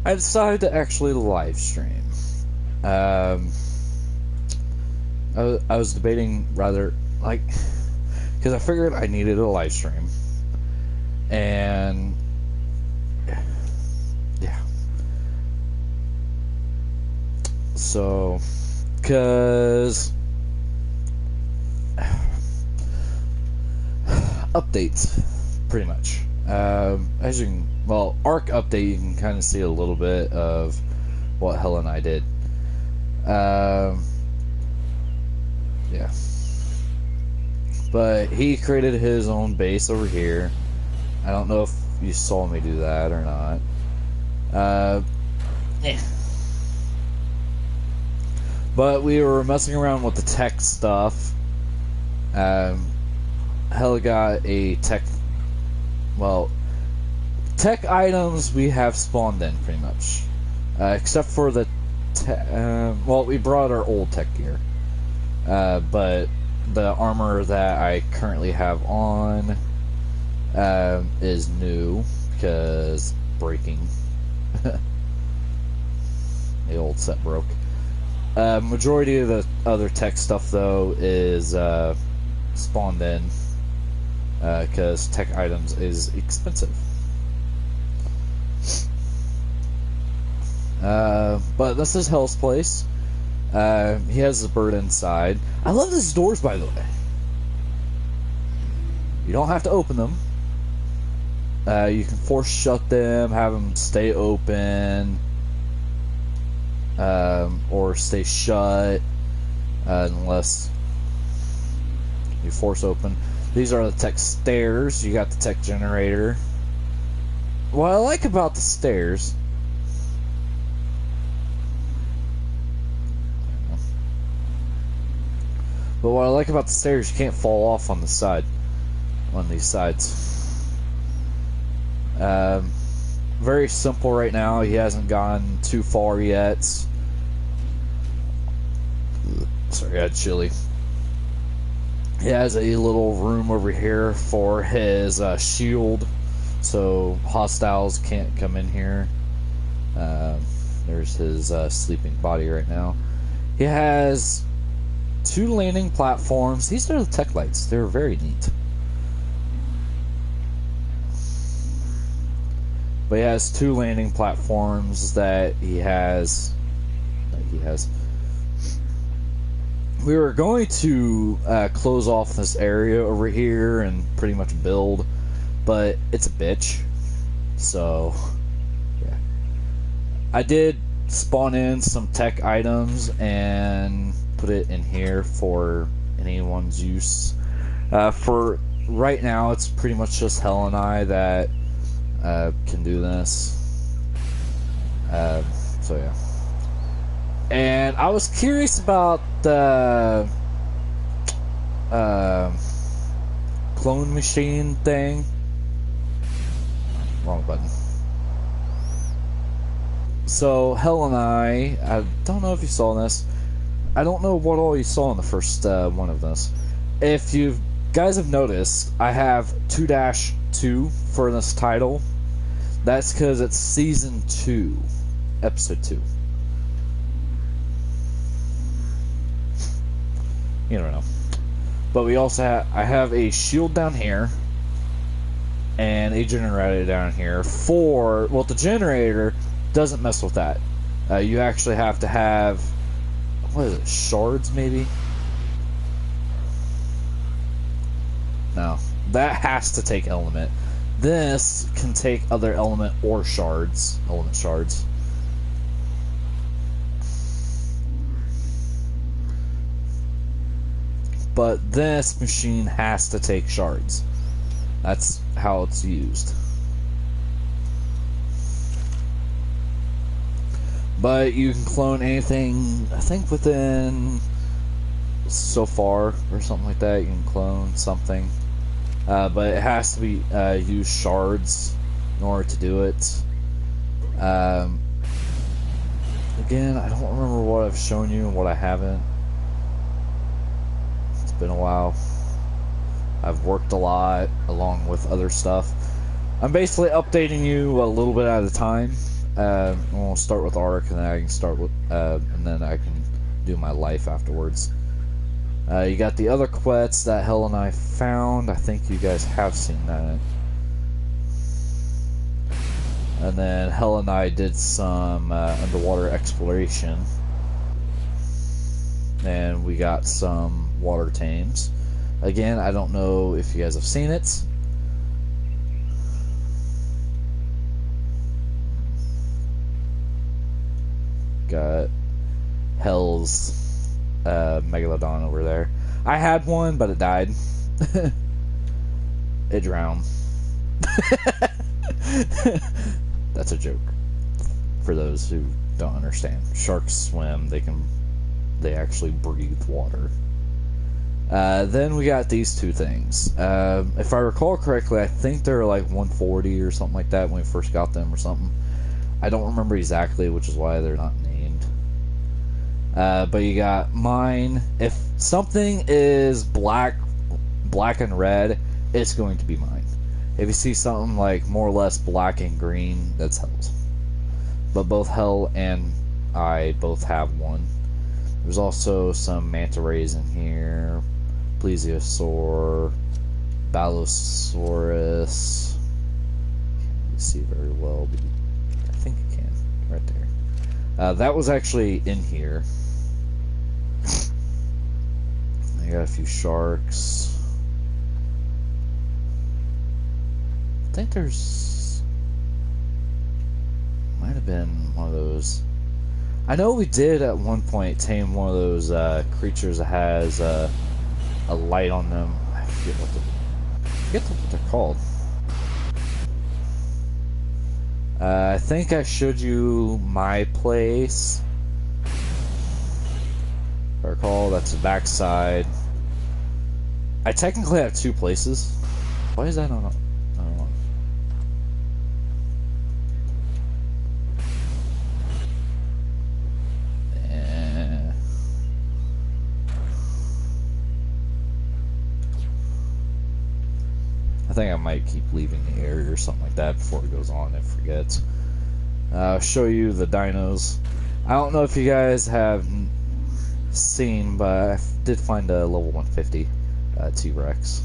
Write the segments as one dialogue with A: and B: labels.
A: I decided to actually live stream. Um, I was debating rather, like, because I figured I needed a live stream. And, yeah. So, because updates, pretty much. As you can, well, ARK update, you can kind of see a little bit of what Hell and I did. Yeah. But he created his own base over here. I don't know if you saw me do that or not. Yeah. But we were messing around with the tech stuff. Hella got a tech... Well, tech items we have spawned in, pretty much. Except for the... well, we brought our old tech gear. But the armor that I currently have on is new, because breaking. The old set broke. Majority of the other tech stuff, though, is spawned in, because tech items is expensive. But this is Hell's place. He has a bird inside. I love his doors, by the way. You don't have to open them. You can force shut them, have them stay open, or stay shut, unless you force open. These are the tech stairs. You got the tech generator. What I like about the stairs... But what I like about the stairs, you can't fall off on the side, on these sides. Very simple right now. He hasn't gone too far yet. Sorry, I had chili. He has a little room over here for his shield, so hostiles can't come in here. There's his sleeping body right now. He has 2 landing platforms. These are the tech lights. They're very neat. But he has 2 landing platforms that he has. We were going to close off this area over here and pretty much build, but it's a bitch. So, yeah. I did spawn in some tech items and put it in here for anyone's use. For right now, it's pretty much just Hell and I that can do this. So yeah. And I was curious about the clone machine thing. Wrong button. So Hell and I don't know if you saw this. I don't know what all you saw in the first one of this. If you guys have noticed, I have 2-2 for this title. That's because it's Season 2, Episode 2. You don't know. But we also I have a shield down here and a generator down here for... Well, the generator doesn't mess with that. You actually have to have... What is it? Shards, maybe? No. That has to take element. This can take other element or shards. Element shards. But this machine has to take shards. That's how it's used. But you can clone anything, I think within so far or something like that. You can clone something. But it has to be use shards in order to do it. Again, I don't remember what I've shown you and what I haven't. It's been a while. I've worked a lot along with other stuff. I'm basically updating you a little bit at a time. We'll start with ARK, and then I can start with, and then I can do my life afterwards. You got the other quests that Hell and I found. I think you guys have seen that. And then Hell and I did some underwater exploration. And we got some water tames. Again, I don't know if you guys have seen it. Got Hell's Megalodon over there. I had one, but it died. It drowned. That's a joke. For those who don't understand. Sharks swim. They actually breathe water. Then we got these two things. If I recall correctly, I think they're like 140 or something like that when we first got them or something. I don't remember exactly, which is why they're not named. But you got mine. If something is black and red, it's going to be mine. If you see something like more or less black and green, that's Hell's. But both Hell and I both have one. There's also some manta rays in here. Plesiosaur, Balosaurus. Can't really see very well, but I think you can. Right there. That was actually in here. I got a few sharks. I think there's... might have been one of those... I know we did at one point tame one of those creatures that has a light on them. I forget what they're called. I think I showed you my place. If I recall, that's the backside. I technically have two places. Why is that on? I don't know. I think I might keep leaving the area or something like that before it goes on and forgets. I'll show you the dinos. I don't know if you guys have seen, but I did find a level 150 T-Rex.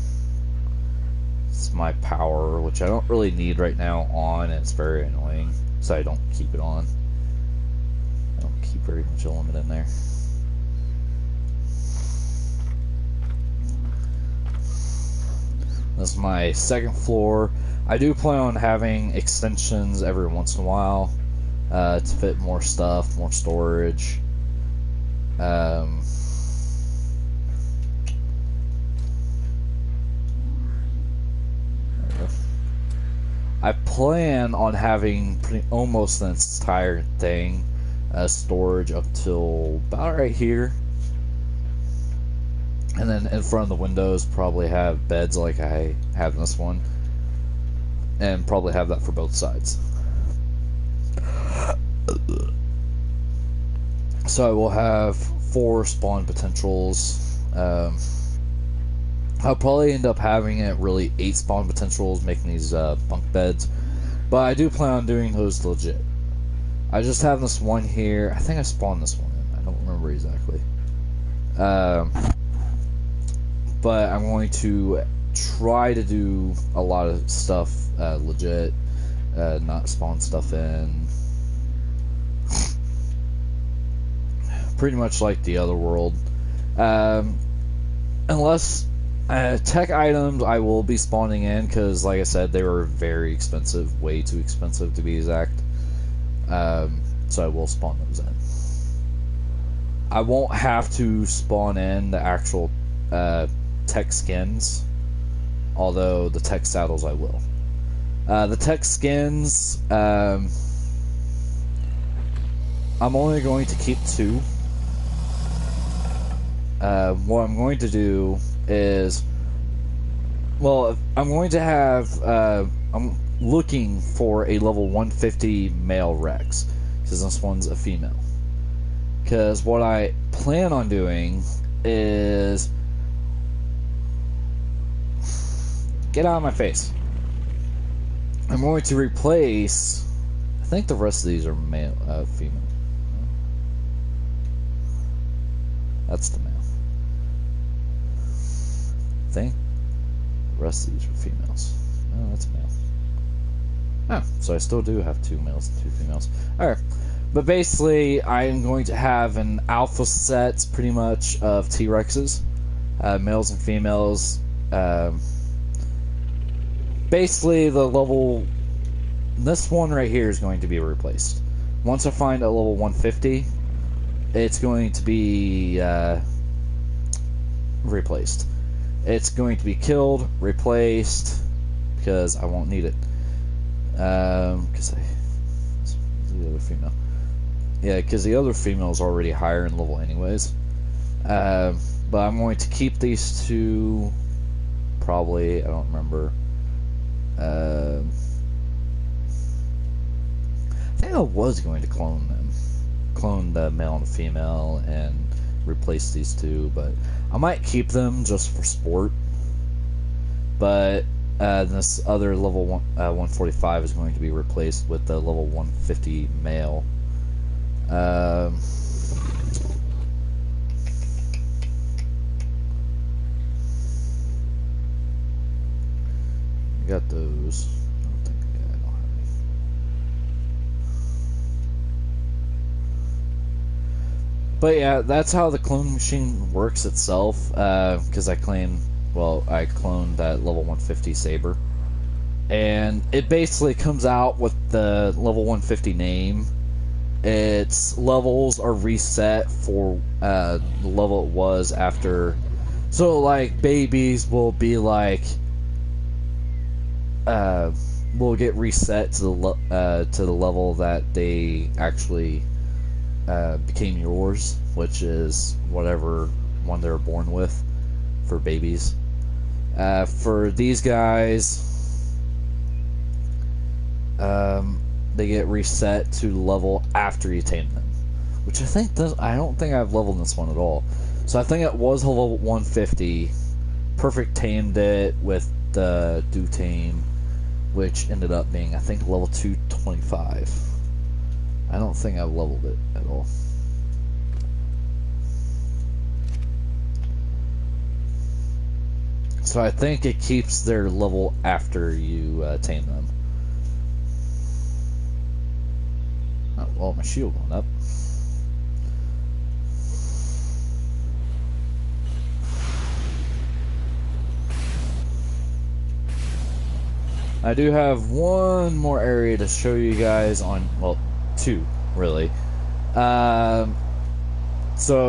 A: It's my power, which I don't really need right now on, and it's very annoying, so I don't keep it on. I don't keep very much element in there. This is my second floor. I do plan on having extensions every once in a while to fit more stuff, more storage. I plan on having almost the entire thing storage up till about right here. And then in front of the windows, probably have beds like I have in this one. And probably have that for both sides. So I will have 4 spawn potentials. I'll probably end up having it really 8 spawn potentials, making these bunk beds. But I do plan on doing those legit. I just have this one here. I think I spawned this one in. I don't remember exactly. But I'm going to try to do a lot of stuff legit, not spawn stuff in. Pretty much like the other world. Unless tech items I will be spawning in, because like I said, they were very expensive, way too expensive to be exact. So I will spawn those in. I won't have to spawn in the actual tech skins, although the tech saddles I will. The tech skins, I'm only going to keep 2. What I'm going to do is, well, I'm going to have, I'm looking for a level 150 male Rex, because this one's a female. Because what I plan on doing is, get out of my face. I'm going to replace, I think the rest of these are male, female. That's the male. I think the rest of these are females. No, that's male. Oh, so I still do have 2 males and 2 females. Alright. But basically, I'm going to have an alpha set, pretty much, of T-Rexes. Males and females. Basically, the level... This one right here is going to be replaced. Once I find a level 150, it's going to be replaced. It's going to be killed, replaced, because I won't need it. Because the other female. Yeah, because the other female is already higher in level anyways. But I'm going to keep these 2, probably, I don't remember. I think I was going to clone them. Clone the male and the female and replace these 2, but I might keep them just for sport. But this other level 145 is going to be replaced with the level 150 male. Got those. I don't think I don't have any. But yeah, that's how the clone machine works itself. Because I cloned that level 150 Saber. And it basically comes out with the level 150 name. Its levels are reset for the level it was after. So, like, babies will be like, will get reset to the level that they actually became yours, which is whatever one they were born with for babies. For these guys, they get reset to level after you tame them, which I don't think I've leveled this one at all. So I think it was level 150. Perfect tamed it with the do tame, which ended up being, I think, level 225. I don't think I've leveled it at all. So I think it keeps their level after you tame them. Oh, well, my shield went up. I do have one more area to show you guys on, well, 2, really. So,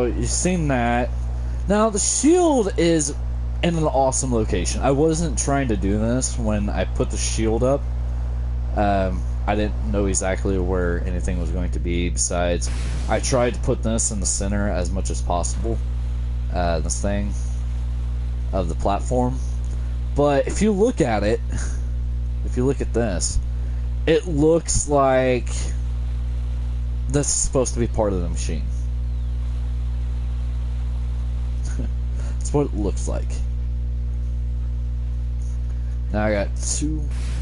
A: you've seen that. Now, the shield is in an awesome location. I wasn't trying to do this when I put the shield up. I didn't know exactly where anything was going to be. Besides, I tried to put this in the center as much as possible. This thing of the platform. But if you look at it, if you look at this, it looks like this is supposed to be part of the machine. That's what it looks like. Now I got 2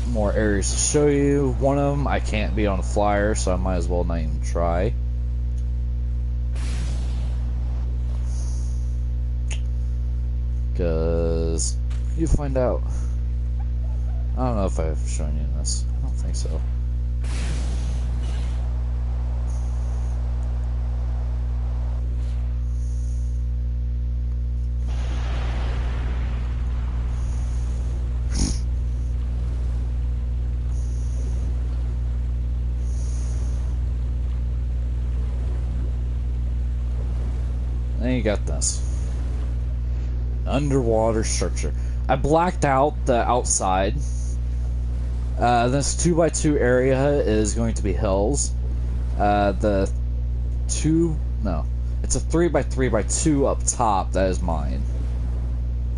A: more areas to show you. One of them I can't be on a flyer, so I might as well not even try. Because you find out. I don't know if I've shown you this. I don't think so. Then you got this. Underwater structure. I blacked out the outside. This 2x2 area is going to be hills. It's a 3x3x2 up top. That is mine.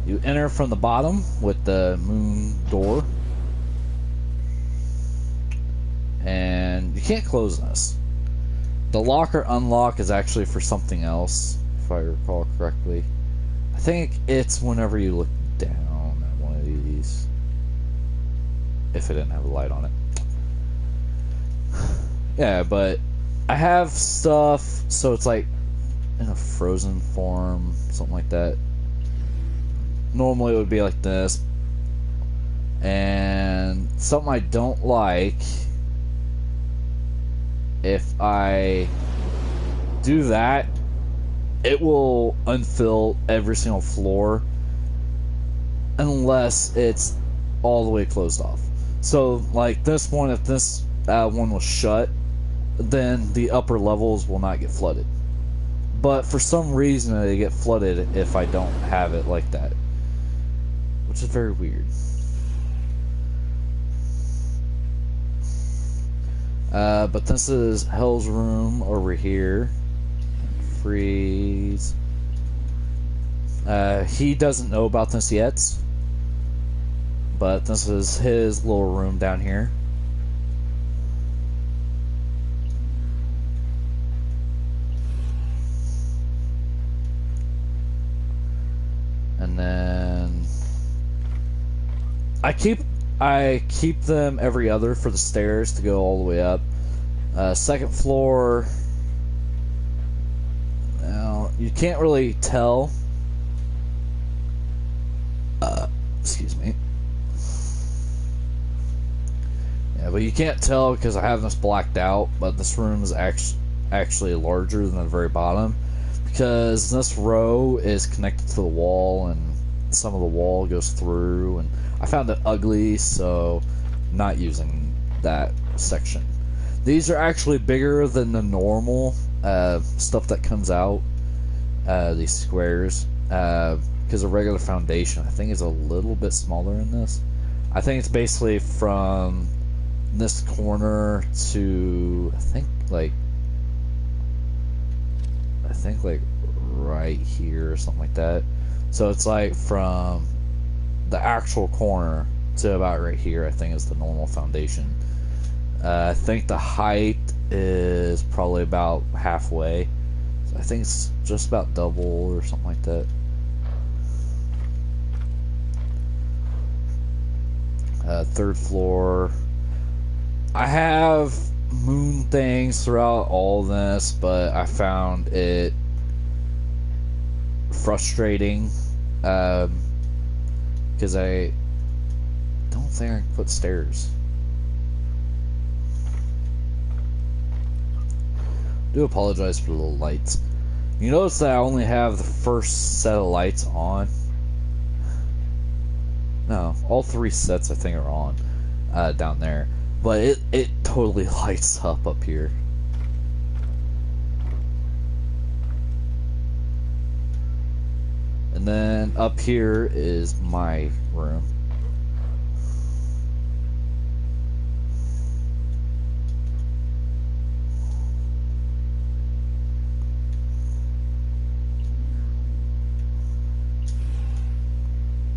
A: You enter from the bottom with the moon door. And you can't close this. The lock or unlock is actually for something else, if I recall correctly. I think it's whenever you look down at one of these. If it didn't have a light on it. Yeah, but I have stuff, so it's like in a frozen form, something like that. Normally it would be like this. And something I don't like, if I do that, it will unfill every single floor unless it's all the way closed off. So, like this one, if this one was shut, then the upper levels will not get flooded. But for some reason, they get flooded if I don't have it like that, which is very weird. But this is Hell's room over here. Freeze. He doesn't know about this yet, but this is his little room down here. And then I keep them every other for the stairs to go all the way up. Second floor. Now you can't really tell. Excuse me. Yeah, but you can't tell because I have this blacked out. But this room is actually larger than the very bottom, because this row is connected to the wall, and some of the wall goes through, and I found it ugly, so not using that section. These are actually bigger than the normal stuff that comes out, these squares, because a regular foundation I think is a little bit smaller in this. I think it's basically from this corner to I think like right here or something like that. So it's like from the actual corner to about right here, I think is the normal foundation. I think the height is probably about halfway. So I think it's just about double or something like that. Third floor. I have moon things throughout all this, but I found it frustrating because I don't think I can put stairs. I do apologize for the little lights. You notice that I only have the first set of lights on. No, all three sets I think are on down there. But it totally lights up here. And then up here is my room.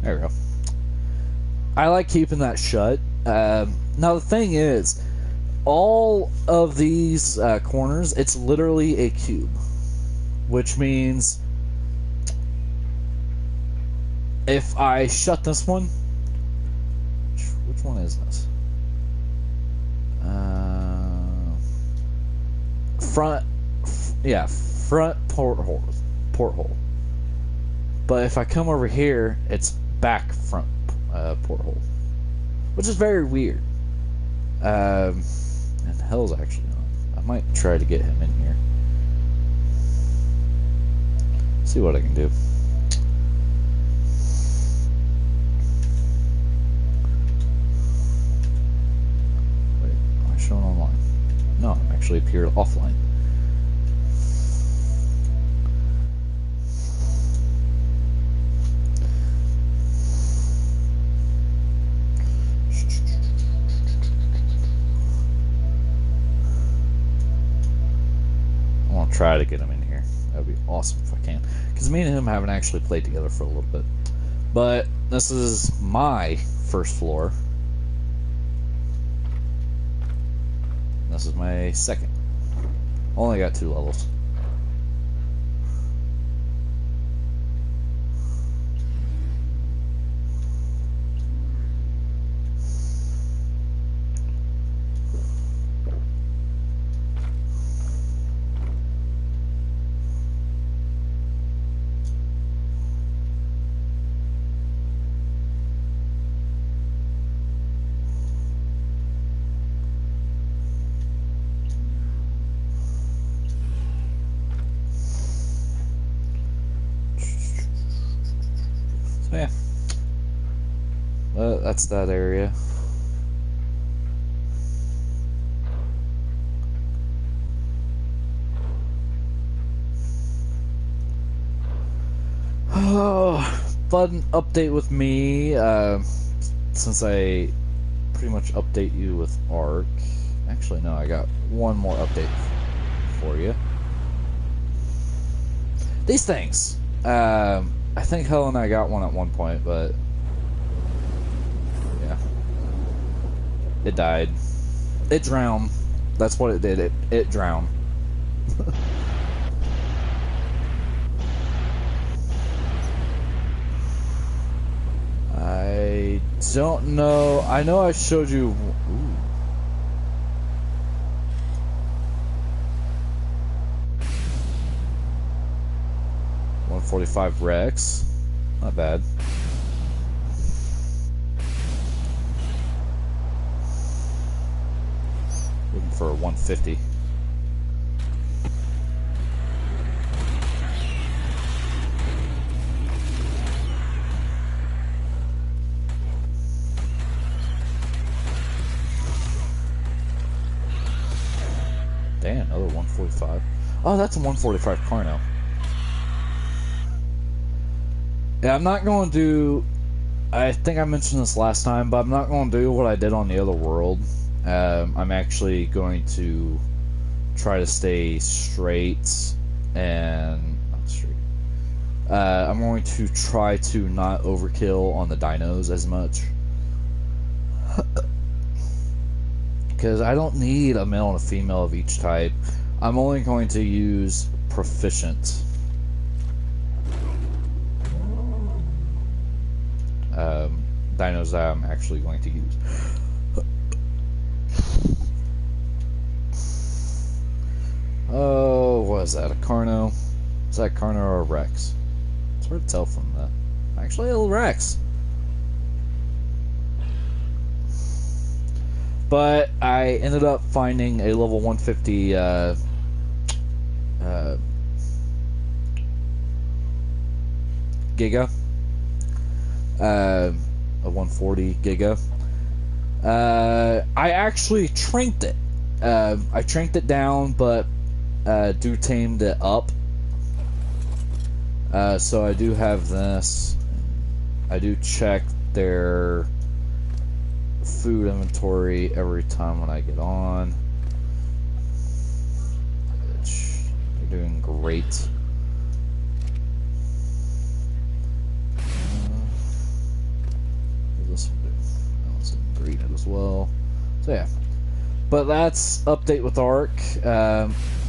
A: There we go. I like keeping that shut. Now the thing is, all of these corners, it's literally a cube, which means if I shut this one, which one is this? Front porthole. But if I come over here, it's back front porthole, which is very weird. And Hell's actually on. I might try to get him in here. See what I can do. Wait, am I showing online? No, I'm actually appeared offline. Try to get him in here. That would be awesome if I can, because me and him haven't actually played together for a little bit. But this is my first floor. This is my second. Only got 2 levels. Yeah. That's that area. Oh, fun update with me. Since I pretty much update you with ARK. Actually, no, I got one more update for you. These things. I think Helen and I got one at one point, but yeah, it died. It drowned. That's what it did. It drowned. I don't know. I know I showed you. Ooh. .145 Rex. Not bad. Looking for a 150. Damn, another 145. Oh, that's a 145 Carno. Yeah, I'm not going to do... I think I mentioned this last time, but I'm not going to do what I did on the other world. I'm actually going to try to stay straight and... Not straight. I'm going to try to not overkill on the dinos as much. Because I don't need a male and a female of each type. I'm only going to use proficient. Dinos that I'm actually going to use. Oh, what is that? A Carno? Is that a Carno or a Rex? It's hard to tell from that. Actually, a Rex. But I ended up finding a level 150 Giga. A 140 Giga. I actually tranked it. I tranked it down, but tamed it up. So I do have this. I do check their food inventory every time when I get on. They're doing great. This will do. Let's green it as well. So yeah. But that's update with ARK.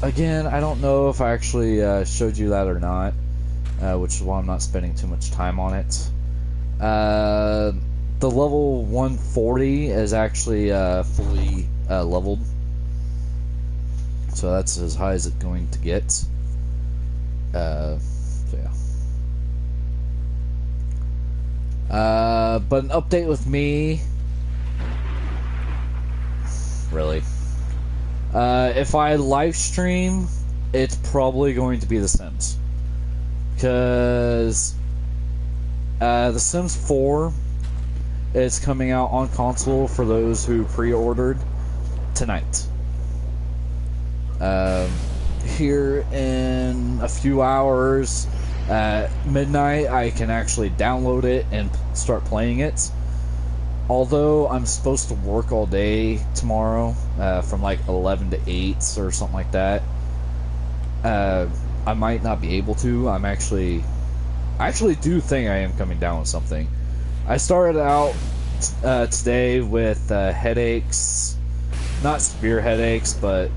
A: Again, I don't know if I actually showed you that or not, which is why I'm not spending too much time on it. The level 140 is actually fully leveled, so that's as high as it's going to get. So yeah. But an update with me, really. If I live stream, it's probably going to be The Sims, because The Sims 4 is coming out on console for those who pre-ordered tonight. Here in a few hours at midnight, I can actually download it and start playing it. Although I'm supposed to work all day tomorrow, from like 11 to 8 or something like that, I might not be able to. I actually do think I am coming down with something. I started out today with headaches, not severe headaches, but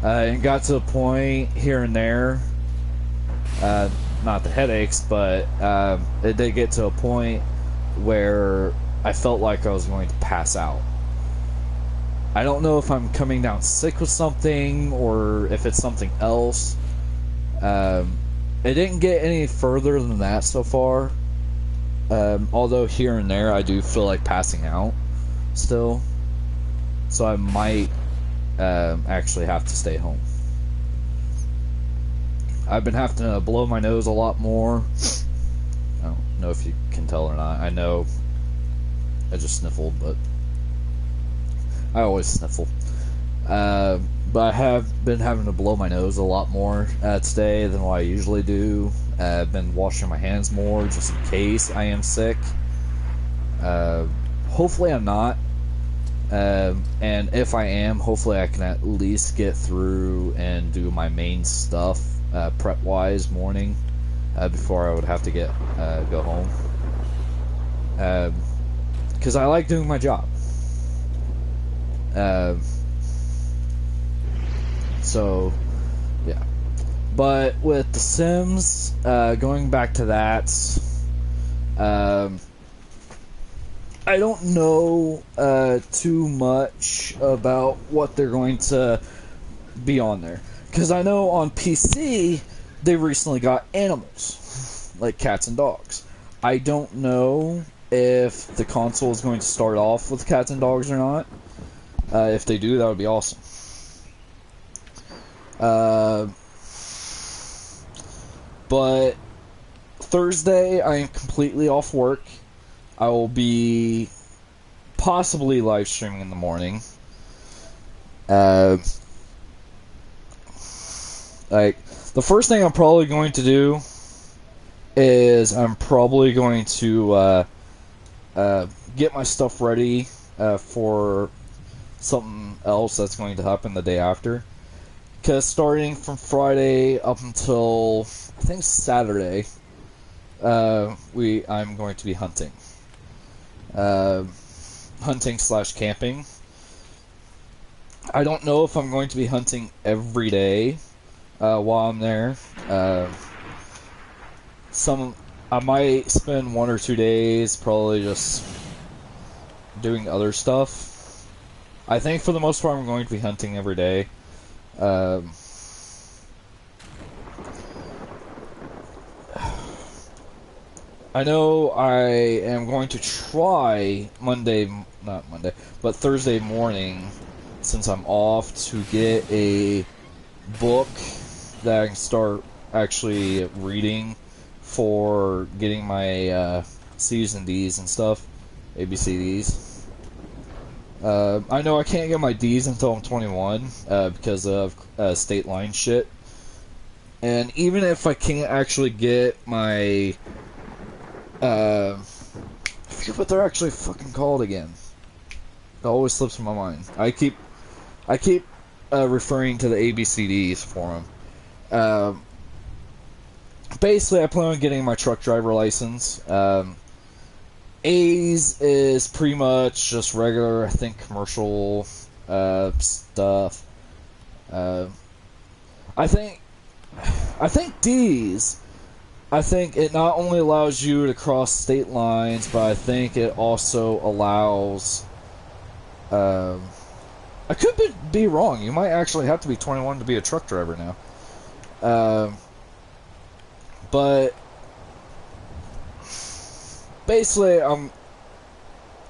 A: and got to a point here and there, not the headaches, but it did get to a point where I felt like I was going to pass out. I don't know if I'm coming down sick with something or if it's something else. It didn't get any further than that so far. Although here and there I do feel like passing out still. So I might actually have to stay home. I've been having to blow my nose a lot more. know if you can tell or not. I know I just sniffled, but I always sniffle. But I have been having to blow my nose a lot more today than what I usually do. I've been washing my hands more just in case I am sick. Hopefully I'm not. And if I am, hopefully I can at least get through and do my main stuff prep-wise morning before I would have to go home. Because I like doing my job. So, yeah. But with The Sims, going back to that, I don't know too much about what they're going to be on there. Because I know on PC, they recently got animals, like cats and dogs. I don't know if the console is going to start off with cats and dogs or not. If they do, that would be awesome. But Thursday, I am completely off work. I will be possibly live streaming in the morning. Like, the first thing I'm probably going to do is I'm probably going to get my stuff ready for something else that's going to happen the day after. Because starting from Friday up until, I think, Saturday, I'm going to be hunting. Hunting / camping. I don't know if I'm going to be hunting every day while I'm there. I might spend 1 or 2 days probably just doing other stuff. I think for the most part I'm going to be hunting every day. I know I am going to try Thursday morning, since I'm off, to get a book that I can start actually reading for getting my C's and D's and stuff, ABCDs. I know I can't get my D's until I'm 21 because of state line shit. And even if I can't actually get my I forget what they're actually fucking called again. It always slips from my mind. I keep referring to the ABCDs for them. Basically, I plan on getting my truck driver license. A's is pretty much just regular, I think, commercial stuff. I think D's. I think it not only allows you to cross state lines, but I think it also allows. I could be wrong. You might actually have to be 21 to be a truck driver now. But basically,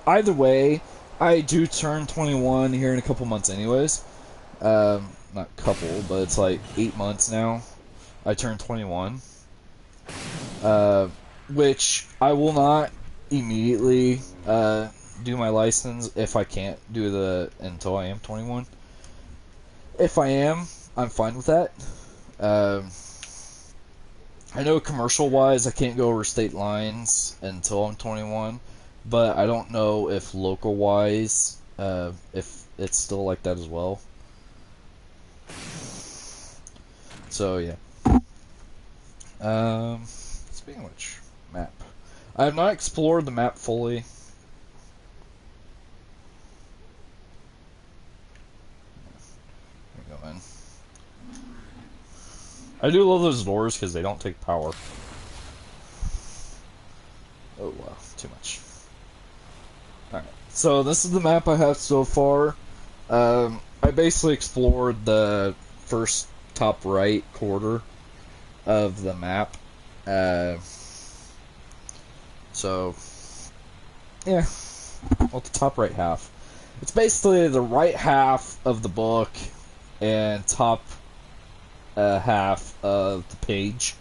A: either way, I do turn 21 here in a couple months, anyways. Not couple, but it's like 8 months now. I turn 21. Which I will not immediately do my license if I can't do until I am 21. If I am, I'm fine with that. I know commercial-wise I can't go over state lines until I'm 21, but I don't know if local-wise if it's still like that as well. So yeah. Speaking of which, map. I have not explored the map fully. Let me go in. I do love those doors because they don't take power. Oh wow, too much. Alright, so this is the map I have so far. I basically explored the first top right quarter of the map. So, yeah. Well, the top right half. It's basically the right half of the book and top half of the page.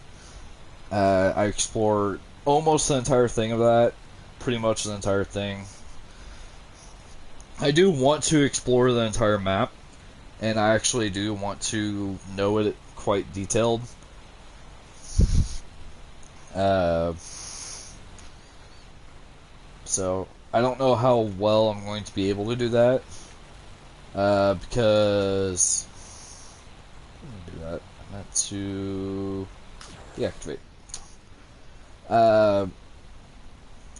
A: I explored almost the entire thing of that. Pretty much the entire thing. I do want to explore the entire map, and I actually do want to know it quite detailed. Uh, so I don't know how well I'm going to be able to do that, because let me do that. I meant to deactivate.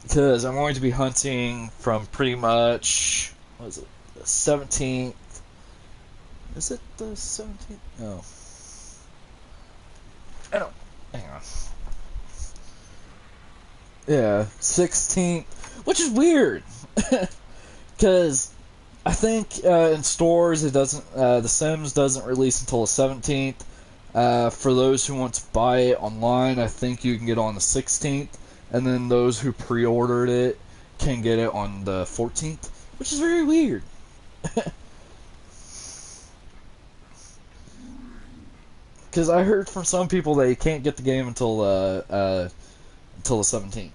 A: Because I'm going to be hunting from pretty much, what is it, the 17th? Is it the 17th? No. I don't. Hang on. Yeah, 16th, which is weird, because I think in stores it doesn't. The Sims doesn't release until the 17th. For those who want to buy it online, I think you can get it on the 16th, and then those who pre-ordered it can get it on the 14th, which is very weird. Because I heard from some people that you can't get the game until the 17th.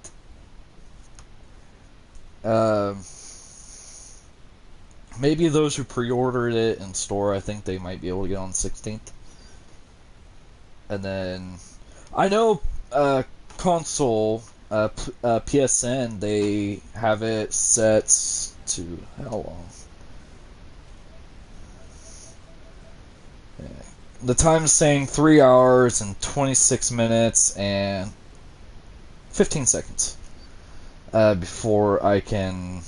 A: Maybe those who pre-ordered it in store, I think they might be able to get on the 16th. And then I know console PSN, they have it set to how long? Yeah. The time's saying 3 hours and 26 minutes and 15 seconds before I can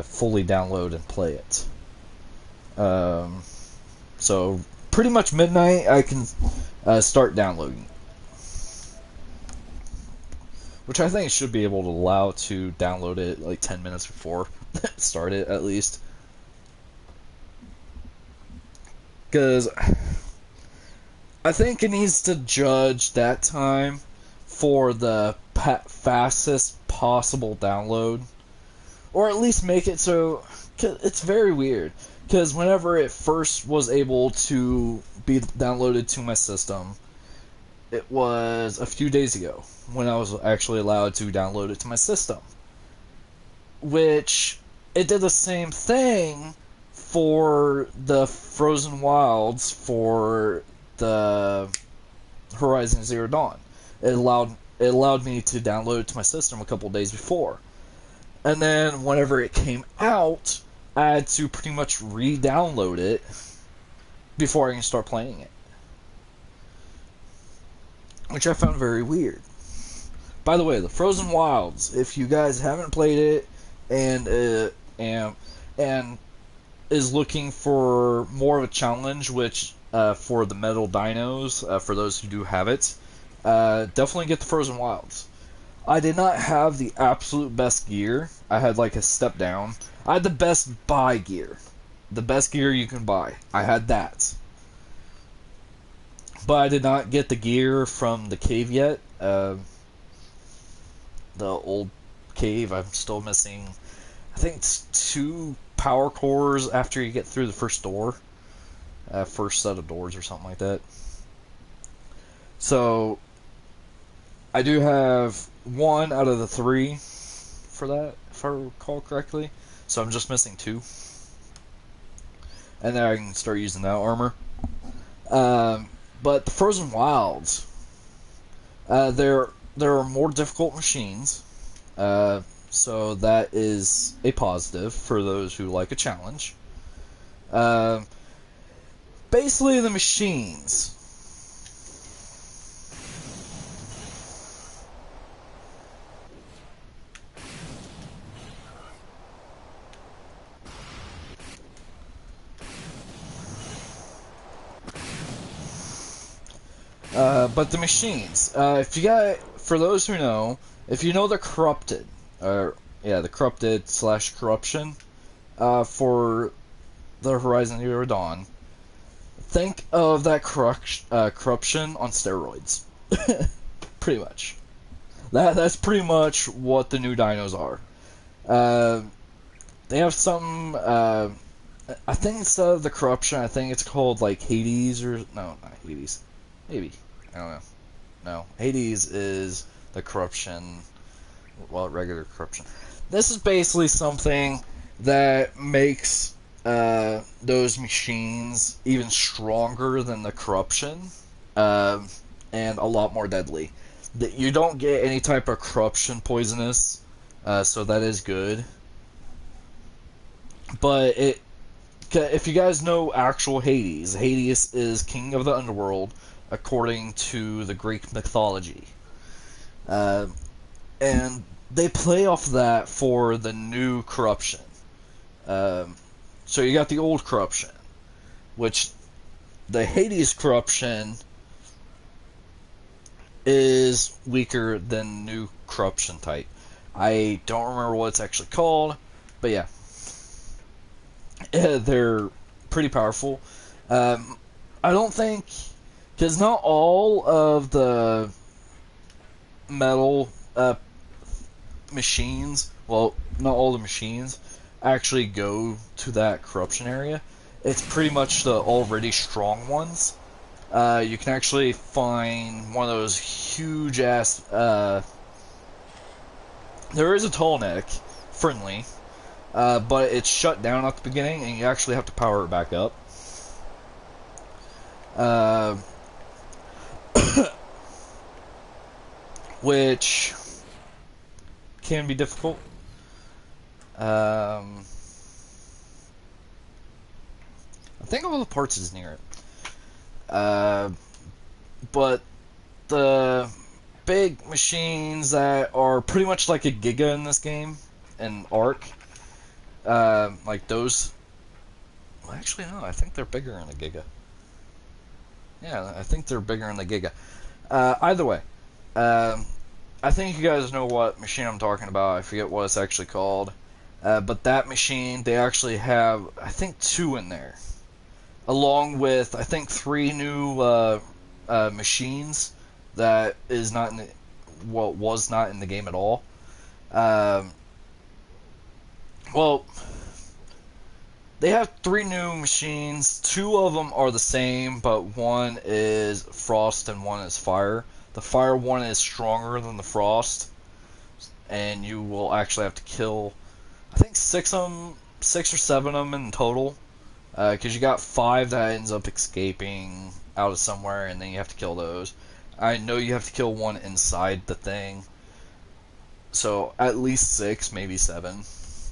A: fully download and play it. So pretty much midnight I can start downloading, which I think should be able to allow to download it like 10 minutes before start it at least, because I think it needs to judge that time for the fastest possible download, or at least make it so. 'Cause it's very weird, because whenever it first was able to be downloaded to my system, it was a few days ago when I was actually allowed to download it to my system, which it did the same thing for the Frozen Wilds for the Horizon Zero Dawn. It allowed me to download it to my system a couple days before, and then whenever it came out, I had to pretty much re-download it before I can start playing it, which I found very weird. By the way, the Frozen Wilds, if you guys haven't played it and is looking for more of a challenge, which for the metal dinos, for those who do have it, definitely get the Frozen Wilds. I did not have the absolute best gear. I had like a step down. I had the best buy gear. The best gear you can buy. I had that. But I did not get the gear from the cave yet. The old cave. I'm still missing, I think it's 2 power cores after you get through the first door. First set of doors or something like that. So I do have 1 out of the 3 for that, if I recall correctly. So I'm just missing 2. And then I can start using that armor. But the Frozen Wilds, there are more difficult machines. So that is a positive for those who like a challenge. Basically, the machines. But the machines, if you got, for those who know, if you know the corrupted, or yeah, the corrupted / corruption, for the Horizon Zero Dawn, think of that corruption on steroids. Pretty much. That's pretty much what the new dinos are. They have some. I think instead of the corruption, I think it's called like Hades or no, not Hades. Maybe, I don't know. No, Hades is the corruption. well, regular corruption. This is basically something that makes those machines even stronger than the corruption, uh, and a lot more deadly. You don't get any type of corruption poisonous, so that is good. But if you guys know actual Hades, Hades is king of the underworld according to the Greek mythology. Uh, and they play off that for the new corruption. So you got the old corruption, which the Hades corruption is weaker than new corruption type. I don't remember what it's actually called, but yeah. They're pretty powerful. I don't think, because not all of the metal machines, well, not all the machines actually go to that corruption area. It's pretty much the already strong ones. You can actually find one of those huge ass. There is a tall neck, friendly, but it's shut down at the beginning, and you actually have to power it back up. Which can be difficult. I think all the parts is near it. But the big machines that are pretty much like a Giga in this game, and ARK, like those. Well, actually, no, I think they're bigger in the Giga. Yeah, I think they're bigger in the Giga. Either way, I think you guys know what machine I'm talking about. I forget what it's actually called. But that machine, they actually have, I think, 2 in there. Along with, I think, 3 new machines that is not in the, well, was not in the game at all. Well, they have 3 new machines. 2 of them are the same, but one is frost and one is fire. The fire one is stronger than the frost, and you will actually have to kill, I think, 6 of them, 6 or 7 of them in total. Because you got 5 that ends up escaping out of somewhere, and then you have to kill those. I know you have to kill 1 inside the thing, so at least 6, maybe 7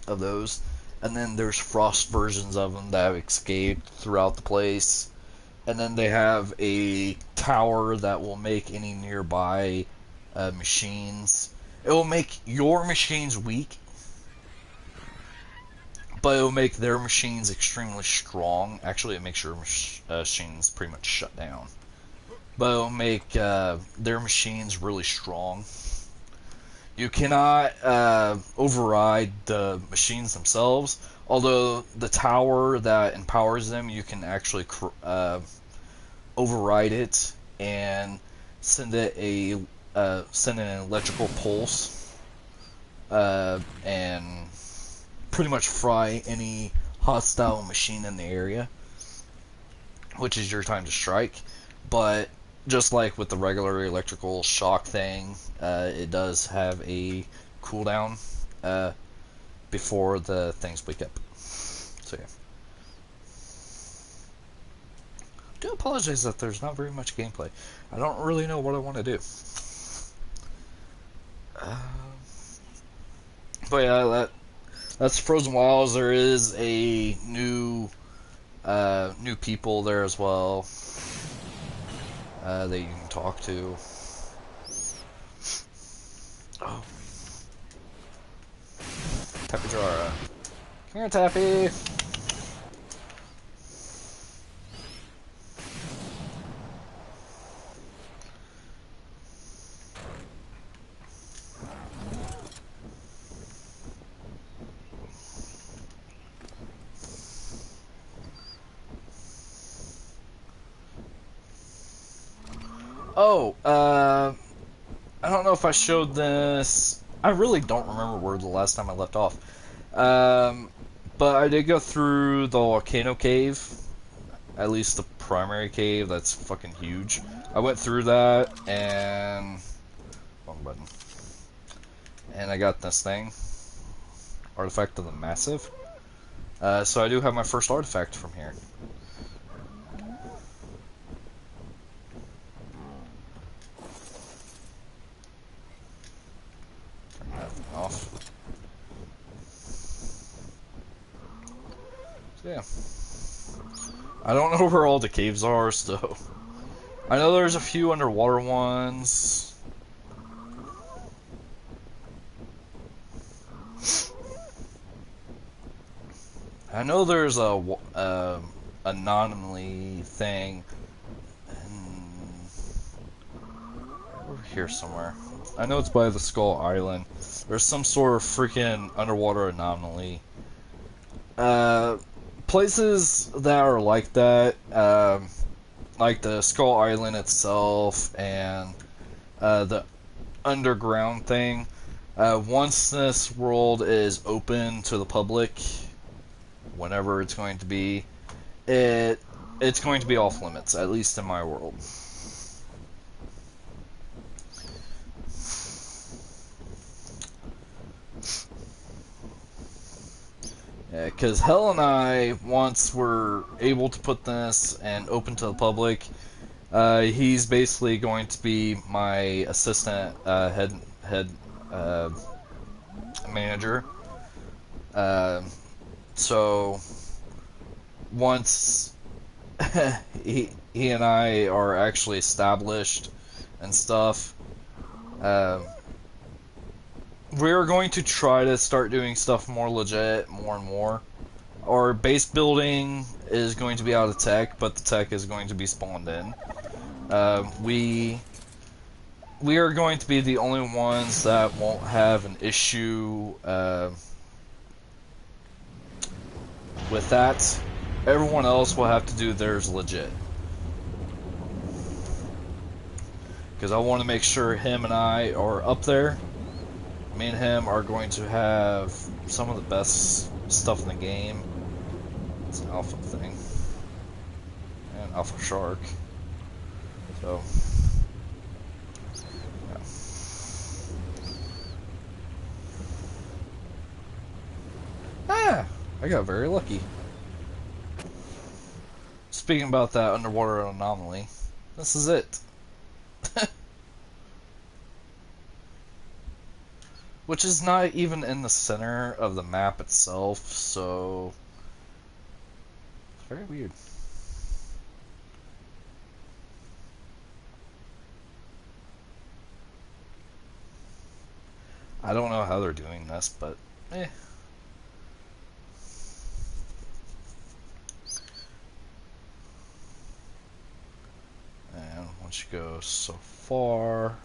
A: of those. And then there's frost versions of them that have escaped throughout the place. And then they have a tower that will make any nearby machines. It will make your machines weak, but it will make their machines extremely strong. Actually, it makes your machines pretty much shut down. But it will make their machines really strong. You cannot override the machines themselves, although the tower that empowers them, you can actually override it and send it send an electrical pulse and pretty much fry any hostile machine in the area, which is your time to strike. But just like with the regular electrical shock thing, it does have a cooldown before the things wake up. So yeah. I do apologize that there's not very much gameplay. I don't really know what I want to do. But yeah, that's Frozen Wilds. There is a new people there as well that you can talk to. Oh, Tappy Jara. Come here, Tappy. Oh, I don't know if I showed this. I really don't remember where the last time I left off. But I did go through the volcano cave. At least the primary cave, that's fucking huge. I went through that, and... wrong button. and I got this thing, Artifact of the Massive. So I do have my first artifact from here. Turn that thing off. So yeah. I don't know where all the caves are, so... I know there's a few underwater ones. I know there's a anomaly thing over here somewhere. I know it's by the Skull Island. There's some sort of freaking underwater anomaly. Places that are like that, like the Skull Island itself and the underground thing. Once this world is open to the public, whenever it's going to be, it's going to be off limits, at least in my world. Yeah, because Hell and I, once we're able to put this and open to the public, he's basically going to be my assistant head manager. So once he and I are actually established and stuff, we're going to try to start doing stuff more legit, more and more. Our base building is going to be out of tech, but the tech is going to be spawned in. We are going to be the only ones that won't have an issue with that. Everyone else will have to do theirs legit. Because I want to make sure him and I are up there. Me and him are going to have some of the best stuff in the game. It's an alpha thing. And alpha shark. So... yeah. Ah! I got very lucky. Speaking about that underwater anomaly, this is it. Which is not even in the center of the map itself, so... it's very weird. I don't know how they're doing this, but eh. And once you go so far...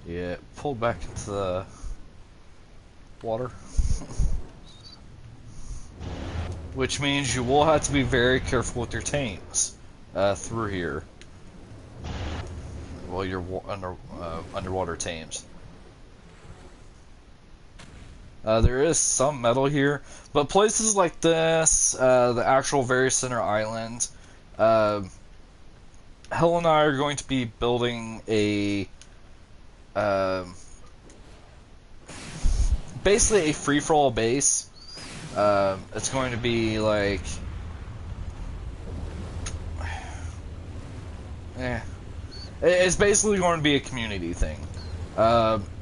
A: yeah, pulled back into the water. Which means you will have to be very careful with your tames through here. Well, your underwater tames. There is some metal here, but places like this, the actual very center island, Hell and I are going to be building a basically a free-for-all base. It's going to be like... it's basically going to be a community thing.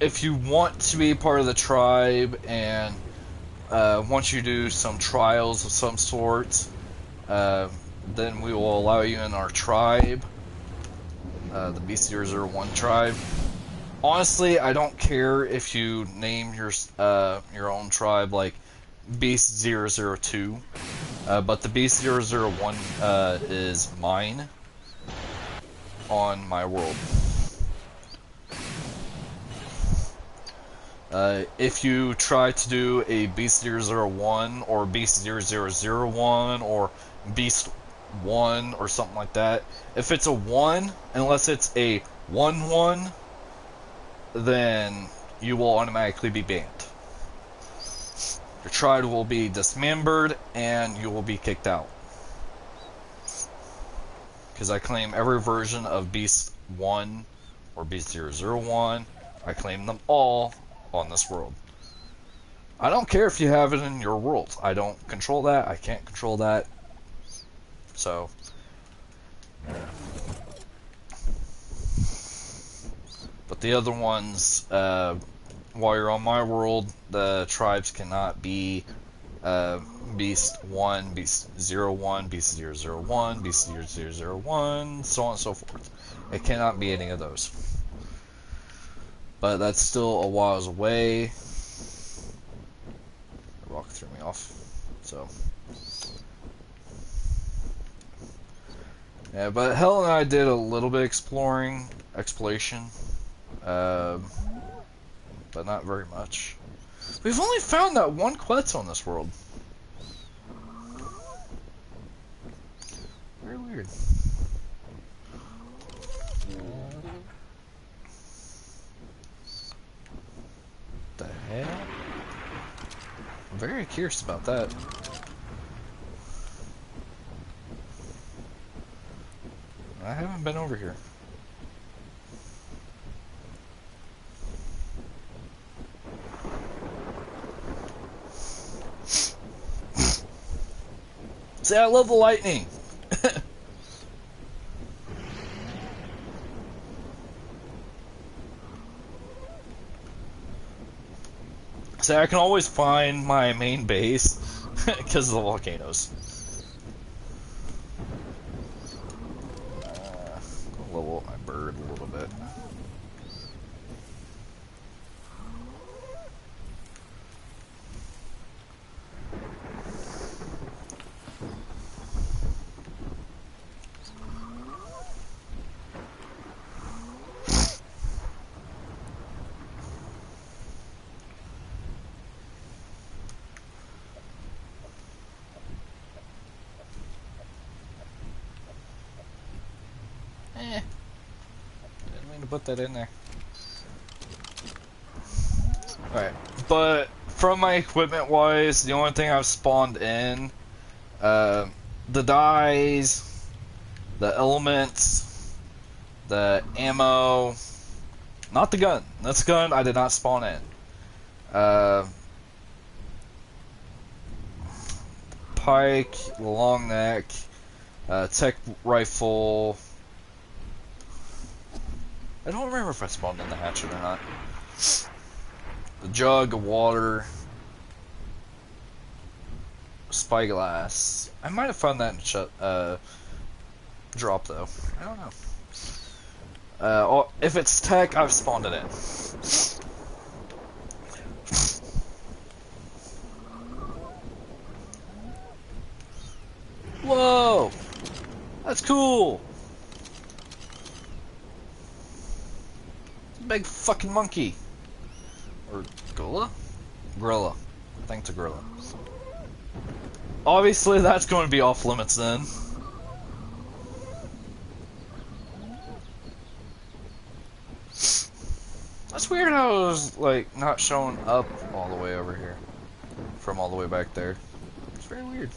A: If you want to be part of the tribe and once you do some trials of some sort, then we will allow you in our tribe, the B001 tribe. Honestly, I don't care if you name your own tribe like Beast 002, but the Beast 001 is mine on my world. If you try to do a Beast 001 or Beast 0001 or Beast 1 or something like that, if it's a 1, unless it's a 1-1, then you will automatically be banned. Your tribe will be dismembered and you will be kicked out. because I claim every version of Beast 1 or Beast 001. I claim them all on this world. I don't care if you have it in your world. I don't control that. I can't control that. So, but the other ones, while you're on my world, the tribes cannot be Beast 1, Beast 01, Beast 001, Beast 0001, so on and so forth. It cannot be any of those. But that's still a whiles away. The rock threw me off. So, yeah, but Helen and I did a little bit exploration, but not very much. We've only found that one quetz on this world. Very weird. The hell? I'm very curious about that. I haven't been over here. See, I love the lightning. See, I can always find my main base because of the volcanoes. I'll level up my bird a little bit. Didn't mean to put that in there. Alright, but from my equipment wise, the only thing I've spawned in, the dyes, the elements, the ammo, not the gun. This gun I did not spawn in. Pike, the long neck, tech rifle. I don't remember if I spawned in the hatchet or not. The jug of water. Spyglass. I might have found that in drop though. I don't know. If it's tech, I've spawned it in. Whoa! That's cool! It's a big fucking monkey. Or gorilla? Gorilla. I think it's a gorilla. Obviously that's going to be off limits then. That's weird how it was, like, not showing up all the way over here. From all the way back there. It's very weird.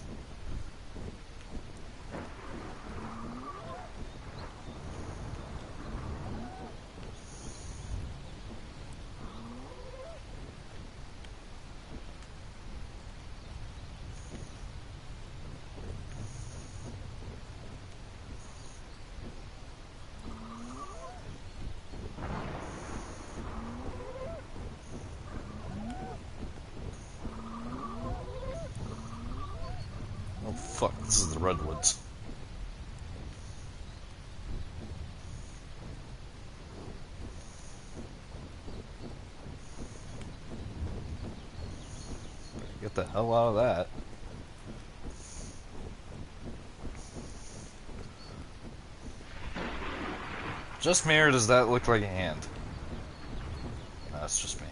A: Oh fuck, this is the redwoods. Get the hell out of that. Just me, or does that look like a hand? No, that's just me.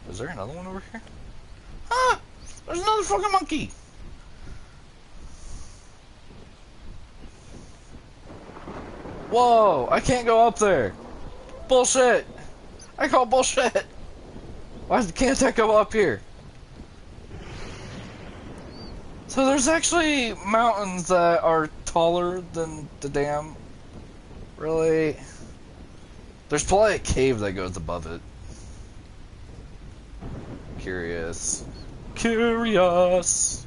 A: Is there another one over here? Ah! There's another fucking monkey! Whoa! I can't go up there! Bullshit! I call bullshit! Why can't I go up here? So there's actually mountains that are taller than the dam? Really? There's probably a cave that goes above it. Curious. Curious!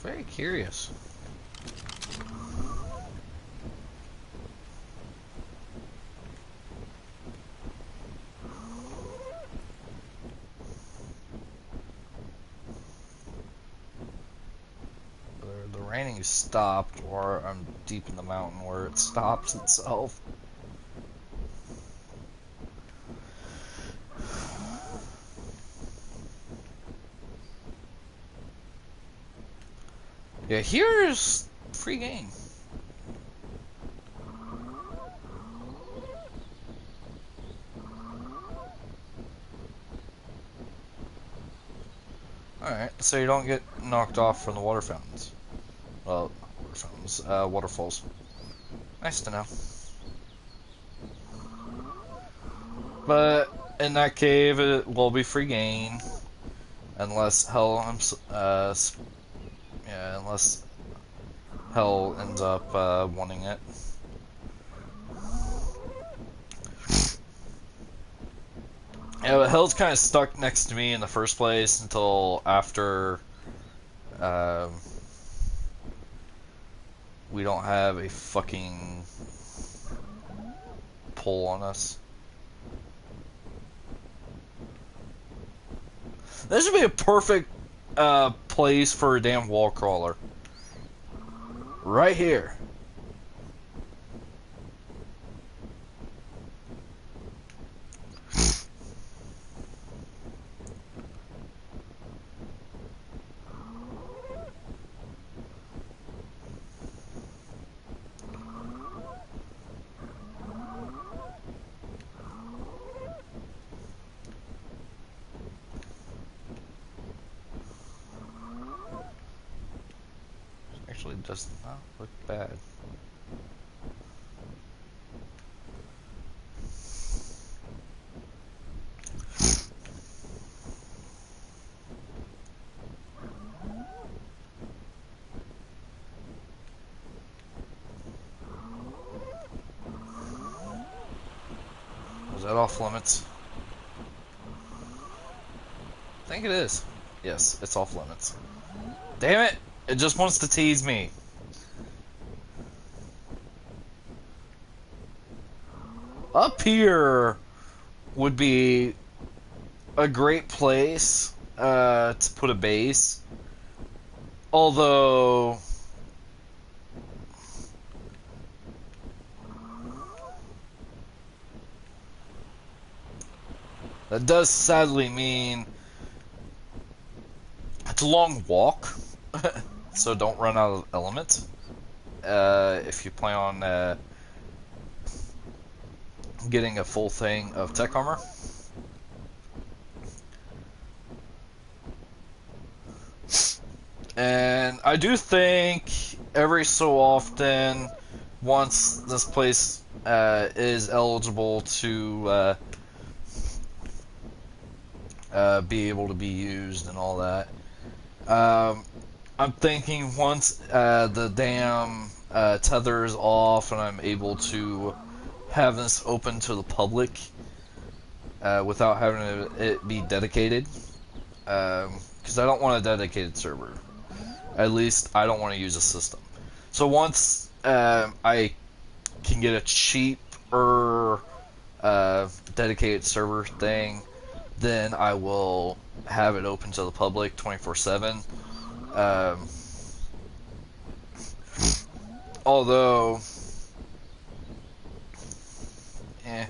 A: Very curious. Either the raining stopped, or I'm deep in the mountain where it stops itself. Yeah, here's free game. Alright, so you don't get knocked off from the water fountains. Well, water fountains, waterfalls. Nice to know. But in that cave, it will be free game. Unless unless Hell ends up wanting it. Yeah, but Hell's kind of stuck next to me in the first place until after we don't have a fucking pull on us. This would be a perfect place for a damn wall crawler. Right here. Actually does not look bad. Was that off limits? I think it is. Yes, it's off limits. Damn it! It just wants to tease me. Up here would be a great place to put a base. Although that does sadly mean it's a long walk. So don't run out of elements if you plan on getting a full thing of tech armor. And I do think every so often, once this place is eligible to be able to be used and all that, I'm thinking once the dam tethers off and I'm able to have this open to the public without having it be dedicated, because I don't want a dedicated server. At least I don't want to use a system. So once I can get a cheaper dedicated server thing,
B: then I will have it open to the public 24/7. Um, although, eh,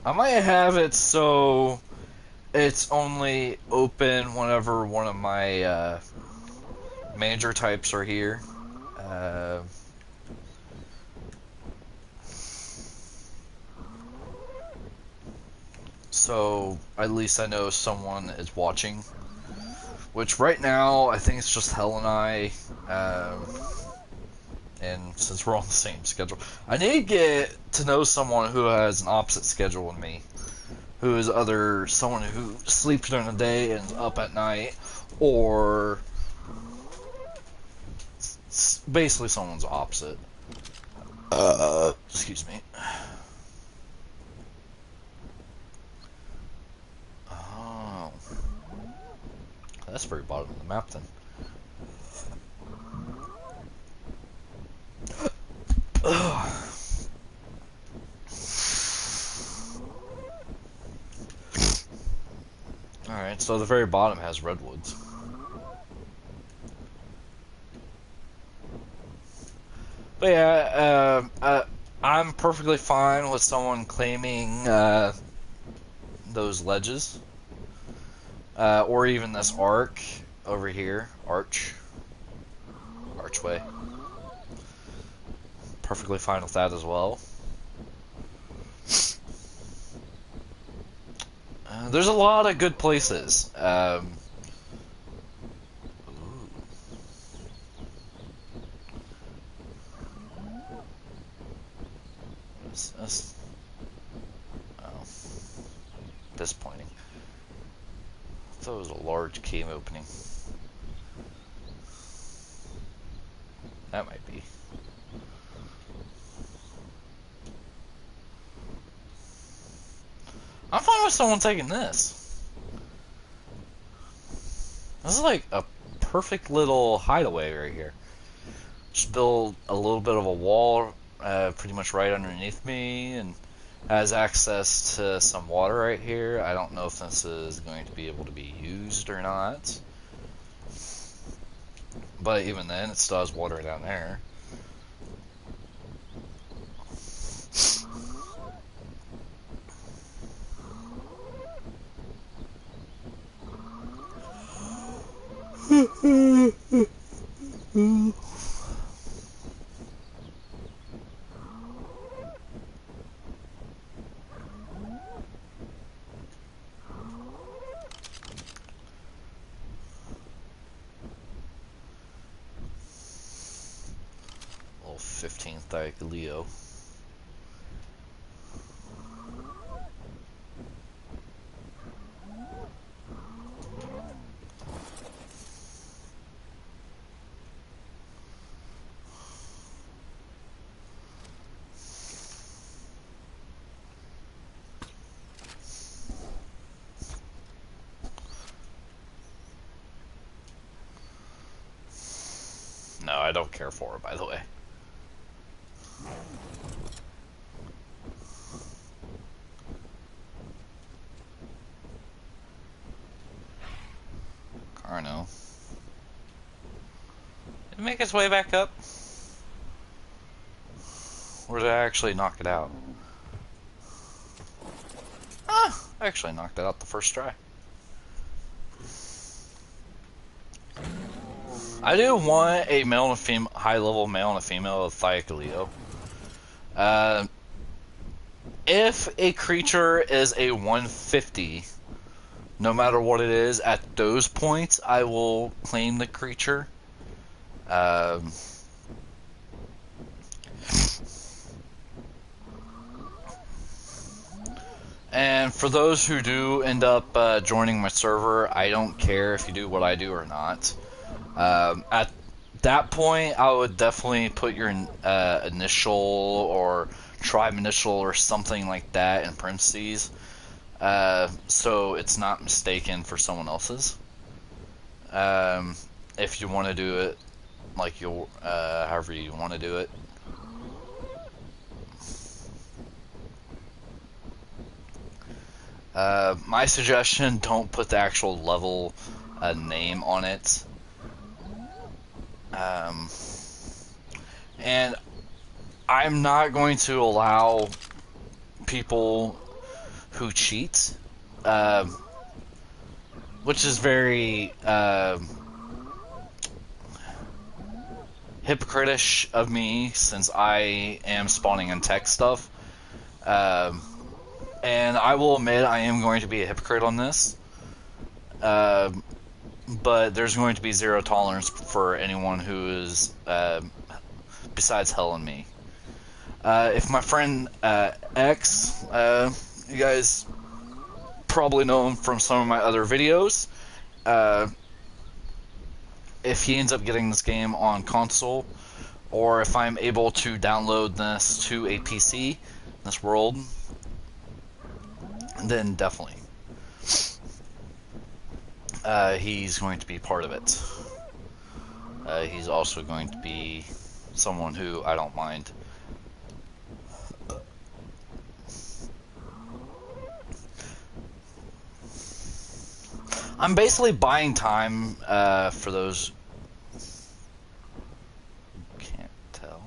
B: I might have it so it's only open whenever one of my manager types are here. Uh, so at least I know someone is watching. Which right now I think it's just Hell and I. And since we're on the same schedule, I need to get to know someone who has an opposite schedule than me. Who is either someone who sleeps during the day and is up at night, or basically someone's opposite. Excuse me. Oh, that's very bottom of the map then. Alright, so the very bottom has redwoods. But yeah, I'm perfectly fine with someone claiming those ledges. Or even this arc over here. Archway. Perfectly fine with that as well. There's a lot of good places. That's, oh, disappointing. I thought it was a large cave opening. That might be. I'm fine with someone taking this. This is like a perfect little hideaway right here. Just build a little bit of a wall pretty much right underneath me, and has access to some water right here. I don't know if this is going to be able to be used or not. But even then, it still has water down there. Little 15th like Leo. No, I don't care for her, by the way. Carno. Did it make its way back up? Or did I actually knock it out? Ah, I actually knocked it out the first try. I do want a male and a female, high-level male and a female of Thyacaleo. If a creature is a 150, no matter what it is, at those points, I will claim the creature. And for those who do end up joining my server, I don't care if you do what I do or not. At that point, I would definitely put your initial or tribe initial or something like that in parentheses, so it's not mistaken for someone else's. If you want to do it like you, however you want to do it. My suggestion: don't put the actual level name on it. Um, and I'm not going to allow people who cheat, uh, which is very hypocritish of me since I am spawning in tech stuff. Um, and I will admit I am going to be a hypocrite on this. But there's going to be zero tolerance for anyone who is besides Hell and me. If my friend X, you guys probably know him from some of my other videos. If he ends up getting this game on console, or if I'm able to download this to a PC, this world, then definitely. He's going to be part of it. He's also going to be someone who I don't mind. I'm basically buying time for those who can't tell.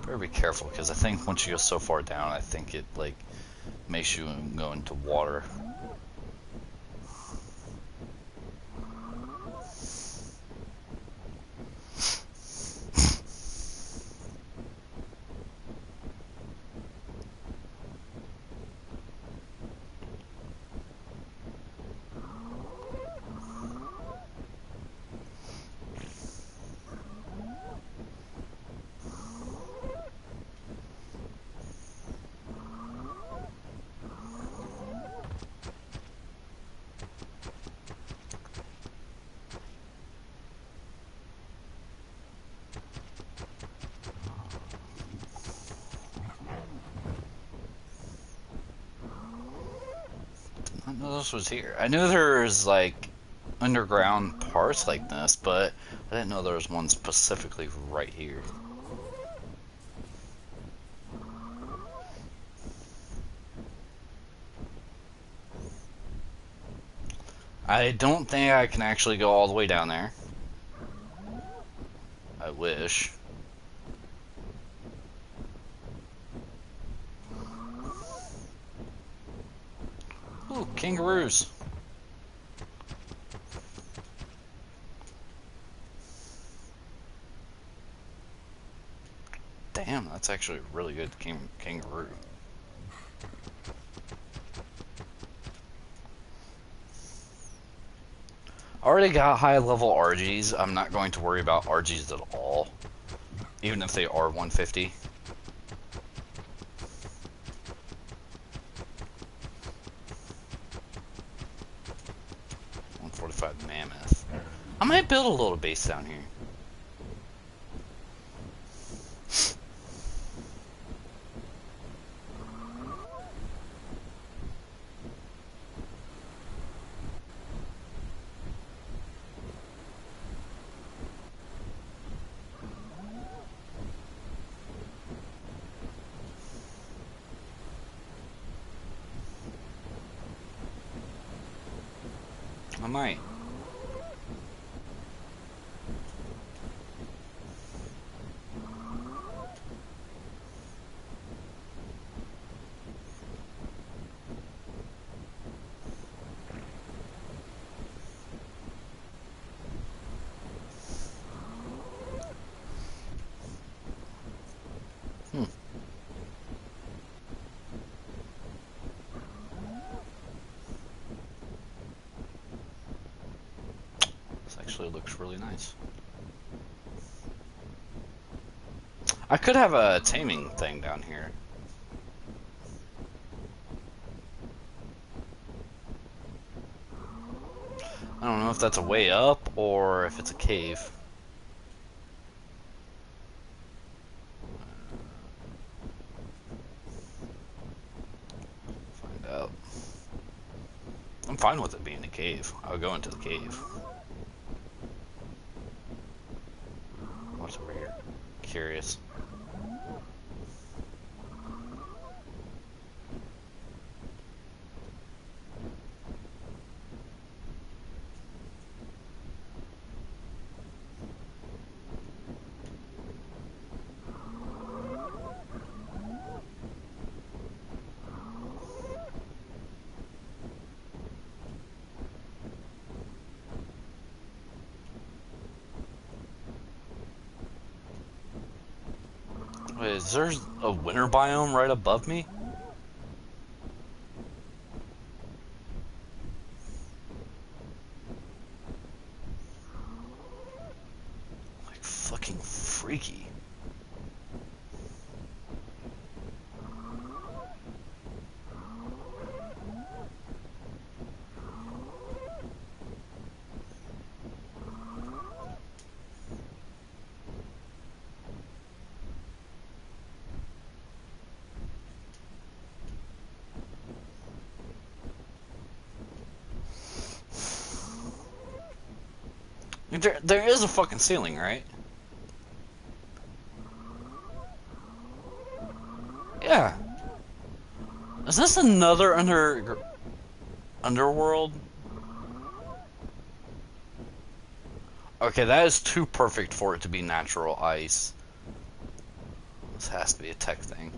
B: Better be careful, because I think once you go so far down, I think it like makes you go into water. I didn't know this was here. I knew there was like underground parts like this, but I didn't know there was one specifically right here. I don't think I can actually go all the way down there. I wish. Ooh, kangaroos. Damn, that's actually a really good kangaroo. I already got high level RGs. I'm not going to worry about RGs at all, even if they are 150. Mammoth. I might build a little base down here. I might. This actually looks really nice. I could have a taming thing down here. I don't know if that's a way up or if it's a cave. Find out. I'm fine with it being a cave. I'll go into the cave. What's over here? Curious. Wait, is there a winter biome right above me? Like, fucking freaky. There is a fucking ceiling, right? Yeah. Is this another underworld? Okay, that is too perfect for it to be natural ice. This has to be a tech thing.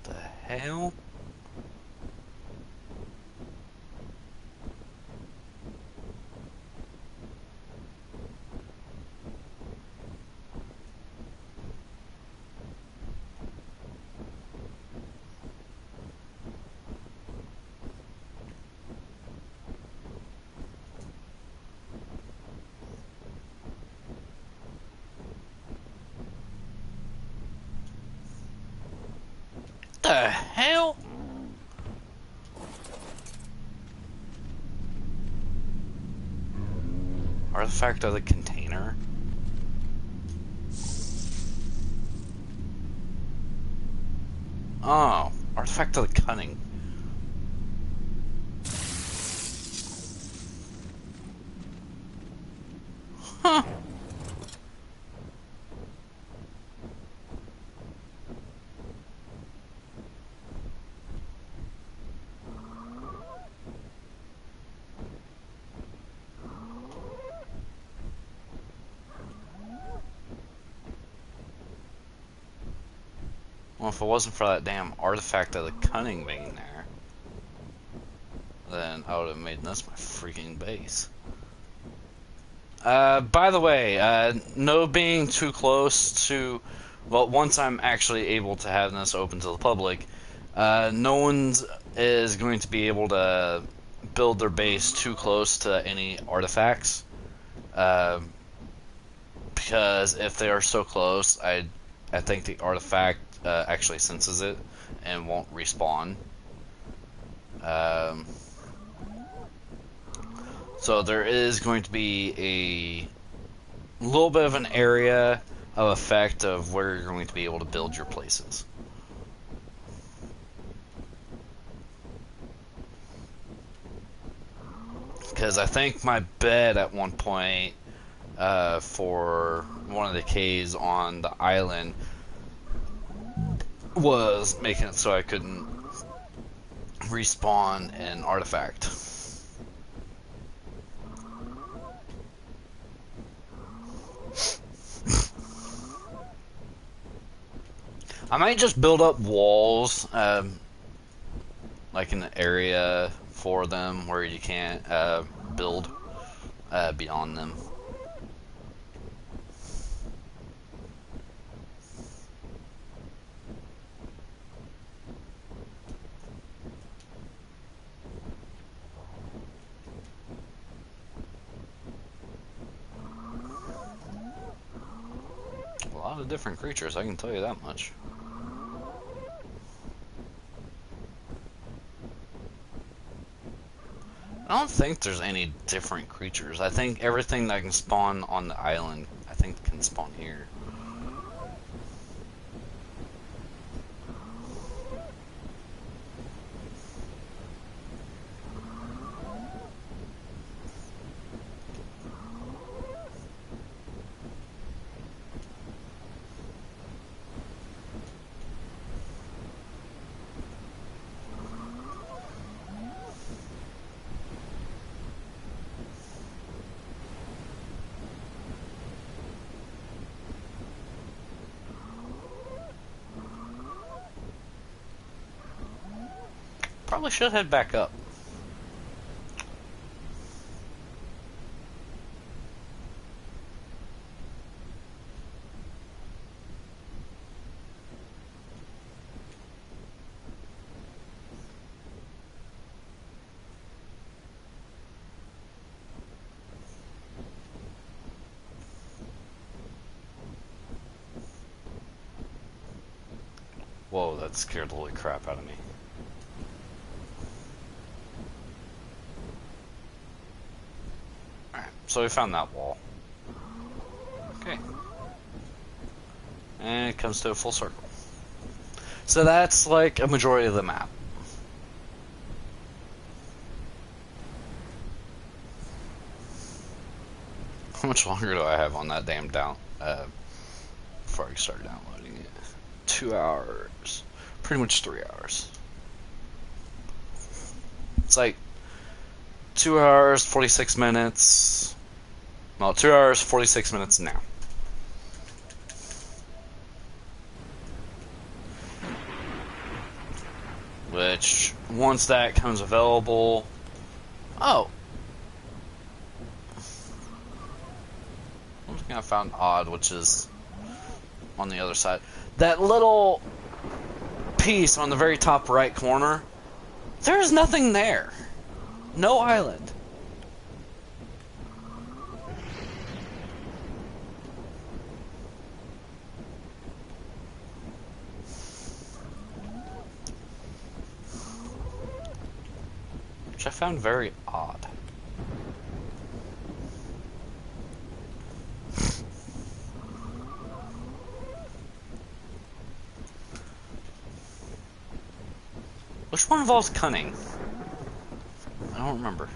B: The hell? The hell? Artifact of the container? Oh, artifact of the cunning. Huh. Well, if it wasn't for that damn artifact of the cunning being there, then I would have made this my freaking base. By the way, no being too close to, well, once I'm actually able to have this open to the public, no one is going to be able to build their base too close to any artifacts, because if they are so close, I think the artifact actually senses it and won't respawn. So there is going to be a little bit of an area of effect of where you're going to be able to build your places. Because I think my bed at one point for one of the caves on the island was making it so I couldn't respawn an artifact. I might just build up walls, like an area for them where you can't build beyond them. A lot of different creatures, I can tell you that much. I don't think there's any different creatures. I think everything that can spawn on the island, I think can spawn here. probably should head back up. Whoa, that scared the holy crap out of me. Alright, so we found that wall. Okay. And it comes to a full circle. So that's like a majority of the map. How much longer do I have on that damn before I start downloading it? 2 hours. Pretty much 3 hours. It's like 2 hours, 46 minutes. Well, 2 hours, 46 minutes now. Which, once that comes available... Oh! One thing I found odd, which is on the other side. That little piece on the very top right corner, there's nothing there. No island. Which I found very odd. Which one involves cunning? I don't remember.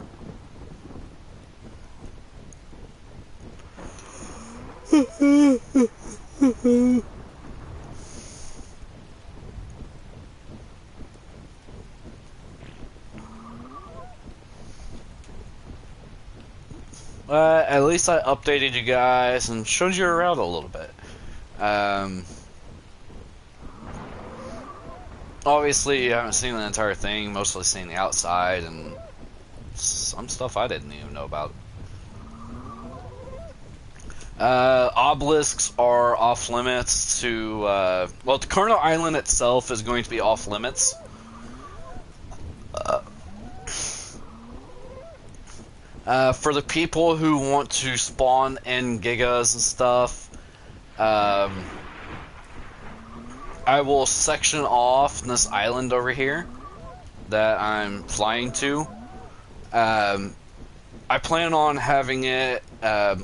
B: At least I updated you guys and showed you around a little bit. Obviously, you haven't seen the entire thing, mostly seen the outside and some stuff I didn't even know about. Obelisks are off limits to, well, the Colonel Island itself is going to be off limits. For the people who want to spawn in gigas and stuff, I will section off this island over here that I'm flying to. I plan on having it a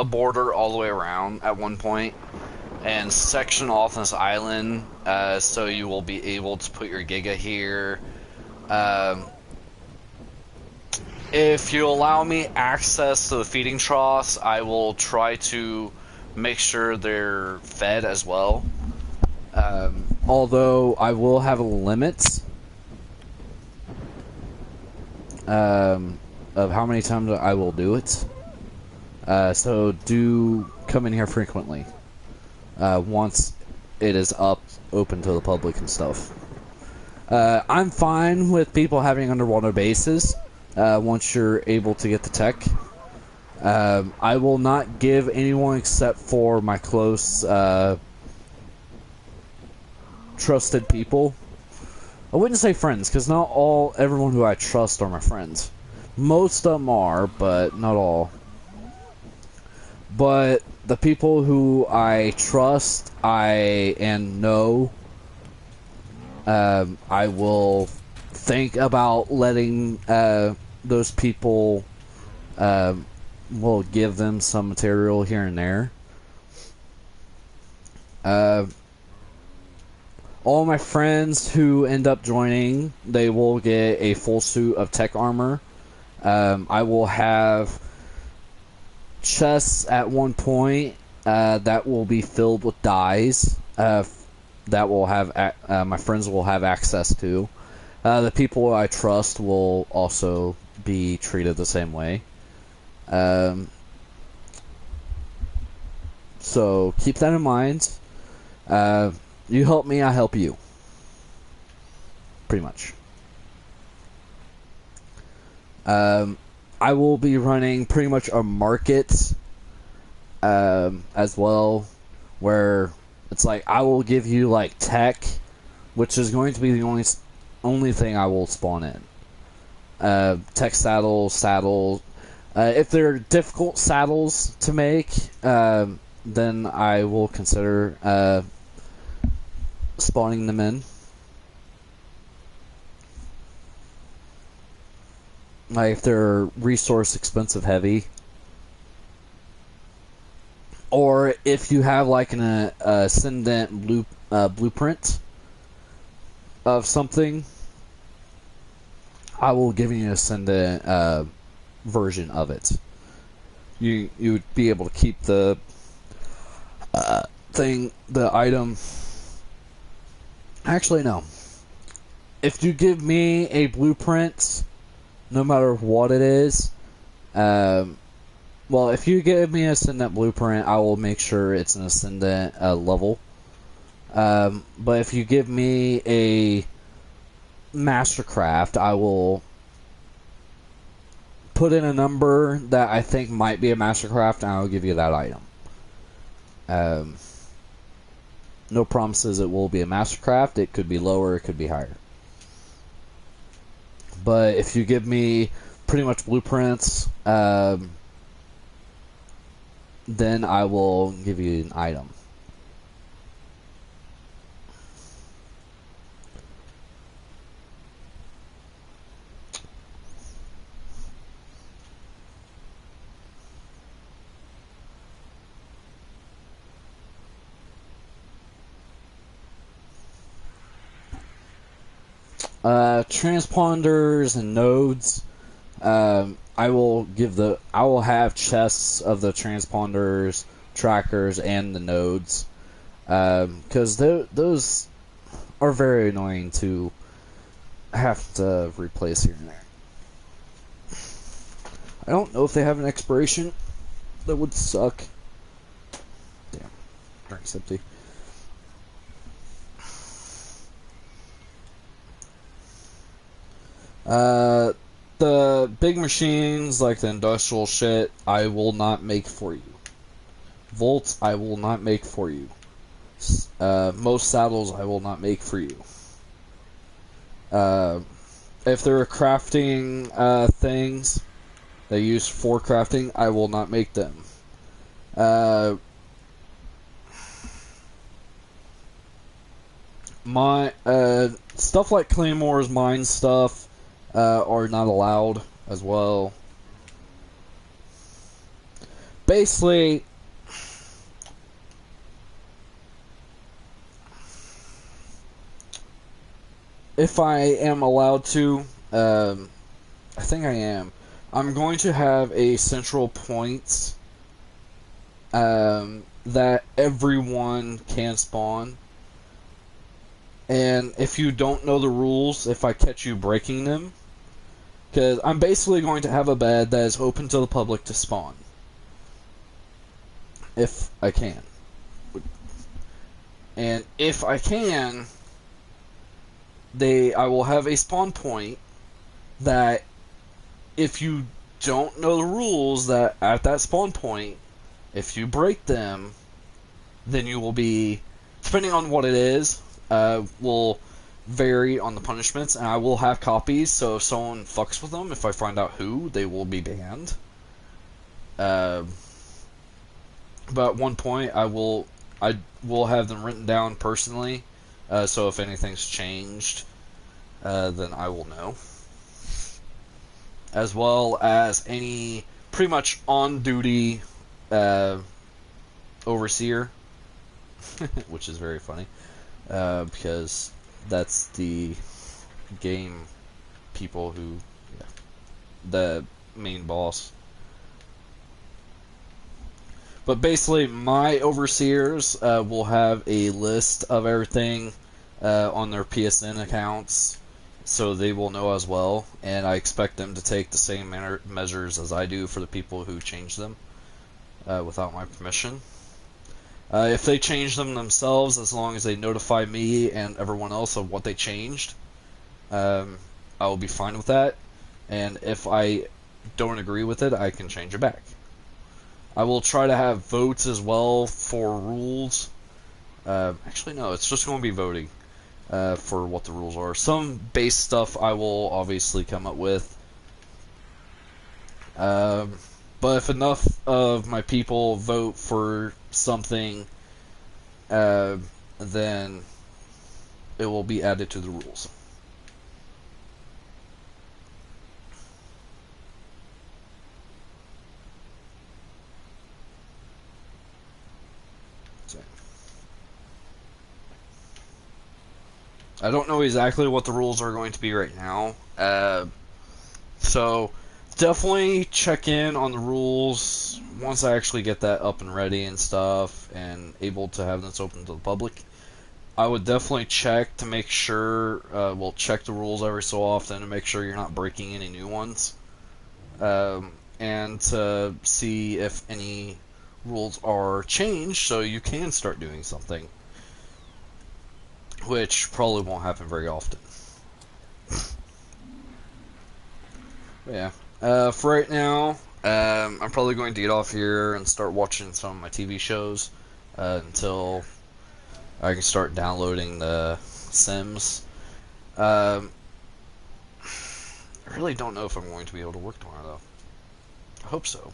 B: border all the way around at one point and section off this island so you will be able to put your giga here. If you allow me access to the feeding troughs, I will try to make sure they're fed as well. Although I will have limits of how many times I will do it. So do come in here frequently once it is open to the public and stuff. I'm fine with people having underwater bases once you're able to get the tech. I will not give anyone except for my close trusted people. I wouldn't say friends, because not everyone who I trust are my friends. Most of them are, but not all. But the people who I trust, and know, I will think about letting those people, will give them some material here and there. All my friends who end up joining, they will get a full suit of tech armor. I will have chests at one point that will be filled with dyes that will have my friends will have access to. The people I trust will also be treated the same way. So keep that in mind. You help me, I help you. Pretty much.
A: I will be running pretty much a market as well, where it's like I will give you like tech, which is going to be the only thing I will spawn in. Tech saddles. If they're difficult saddles to make, then I will consider spawning them in. Like if they're resource expensive heavy, or if you have like an ascendant blueprint of something, I will give you an ascendant version of it. You would be able to keep the the item. Actually, no. If you give me a blueprint, no matter what it is, well, if you give me an Ascendant blueprint, I will make sure it's an Ascendant level. But if you give me a Mastercraft, I will put in a number that I think might be a Mastercraft, and I'll give you that item. No promises it will be a Mastercraft. It could be lower, it could be higher. But if you give me pretty much blueprints, then I will give you an item. Transponders and nodes. I will have chests of the transponders, trackers, and the nodes, because those are very annoying to have to replace here and there. I don't know if they have an expiration. That would suck. Damn, drink's empty. The big machines, like the industrial shit, I will not make for you. Volts, I will not make for you. Most saddles, I will not make for you. If there are crafting things they use for crafting, I will not make them. My stuff like claymores, mine stuff, are not allowed as well. Basically, if I am allowed to, I think I am, I'm going to have a central point that everyone can spawn. And if you don't know the rules, if I catch you breaking them, because I'm basically going to have a bed that is open to the public to spawn. If I can. And if I can, I will have a spawn point that if you don't know the rules, that at that spawn point, if you break them, then you will be, depending on what it is, will vary on the punishments, and I will have copies, so if someone fucks with them, if I find out who, they will be banned. But at one point, I will have them written down personally, so if anything's changed, then I will know. As well as any pretty much on-duty overseer, which is very funny, because that's the game people who, yeah, the main boss. But basically, my overseers will have a list of everything on their PSN accounts, so they will know as well, and I expect them to take the same measures as I do for the people who change them without my permission. If they change them themselves, as long as they notify me and everyone else of what they changed, I will be fine with that.
B: and if I don't agree with it, I can change it back. I will try to have votes as well for rules. Actually, no, it's just going to be voting for what the rules are. Some base stuff I will obviously come up with. But if enough of my people vote for something, then it will be added to the rules. So, I don't know exactly what the rules are going to be right now. So definitely check in on the rules once I actually get that up and ready and stuff and able to have this open to the public. I would definitely check to make sure, check the rules every so often to make sure you're not breaking any new ones. And to see if any rules are changed so you can start doing something. Which probably won't happen very often. Yeah. For right now, I'm probably going to get off here and start watching some of my TV shows until I can start downloading the Sims. I really don't know if I'm going to be able to work tomorrow, though. I hope so.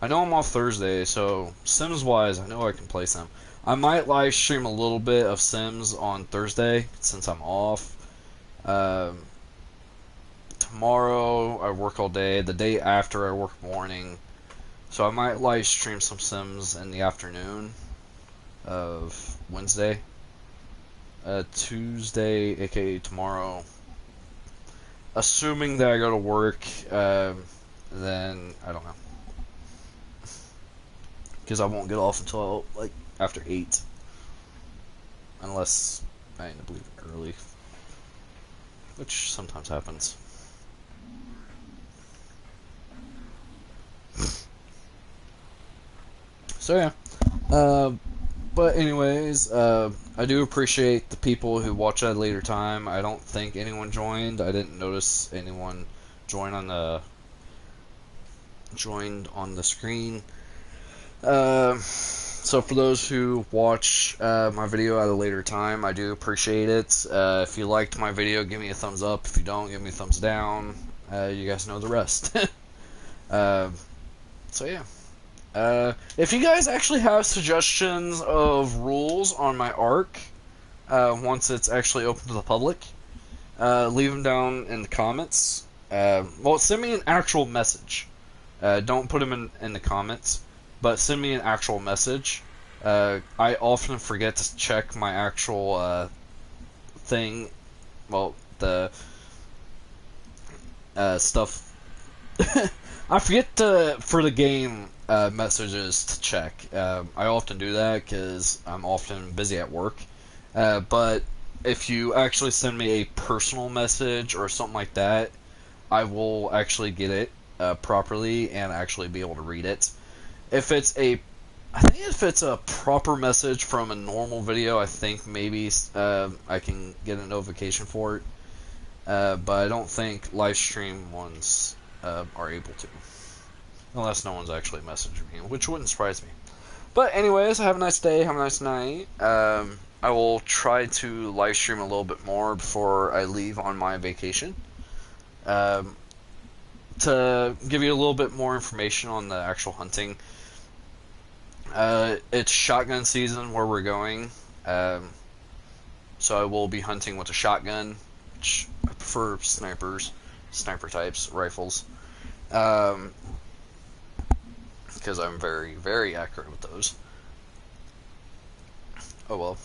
B: I know I'm off Thursday, so Sims-wise, I know I can play some. I might live stream a little bit of Sims on Thursday, since I'm off. Tomorrow, I work all day. The day after, I work morning. So I might live stream some Sims in the afternoon of Wednesday. Tuesday, aka tomorrow. Assuming that I go to work, then I don't know. Because I won't get off until like after 8. Unless I end up leaving early. Which sometimes happens. So yeah. But anyways, I do appreciate the people who watch at a later time. I don't think anyone joined. I didn't notice anyone joined on the screen. So for those who watch my video at a later time, I do appreciate it. If you liked my video, give me a thumbs up. If you don't, give me a thumbs down. You guys know the rest. So yeah. If you guys actually have suggestions of rules on my ARK, once it's actually open to the public, leave them down in the comments. Send me an actual message. Don't put them in the comments, but send me an actual message. I often forget to check my actual thing. Well, the stuff. I forget for the game messages to check. I often do that because I'm often busy at work. But if you actually send me a personal message or something like that, I will actually get it properly and actually be able to read it. I think if it's a proper message from a normal video, I think maybe I can get a notification for it. But I don't think live stream ones are able to. Unless no one's actually messaging me, which wouldn't surprise me. But anyways, have a nice day, have a nice night. I will try to live stream a little bit more before I leave on my vacation. To give you a little bit more information on the actual hunting. It's shotgun season where we're going. So I will be hunting with a shotgun, which I prefer sniper types, rifles. Because I'm very, very accurate with those. Oh well.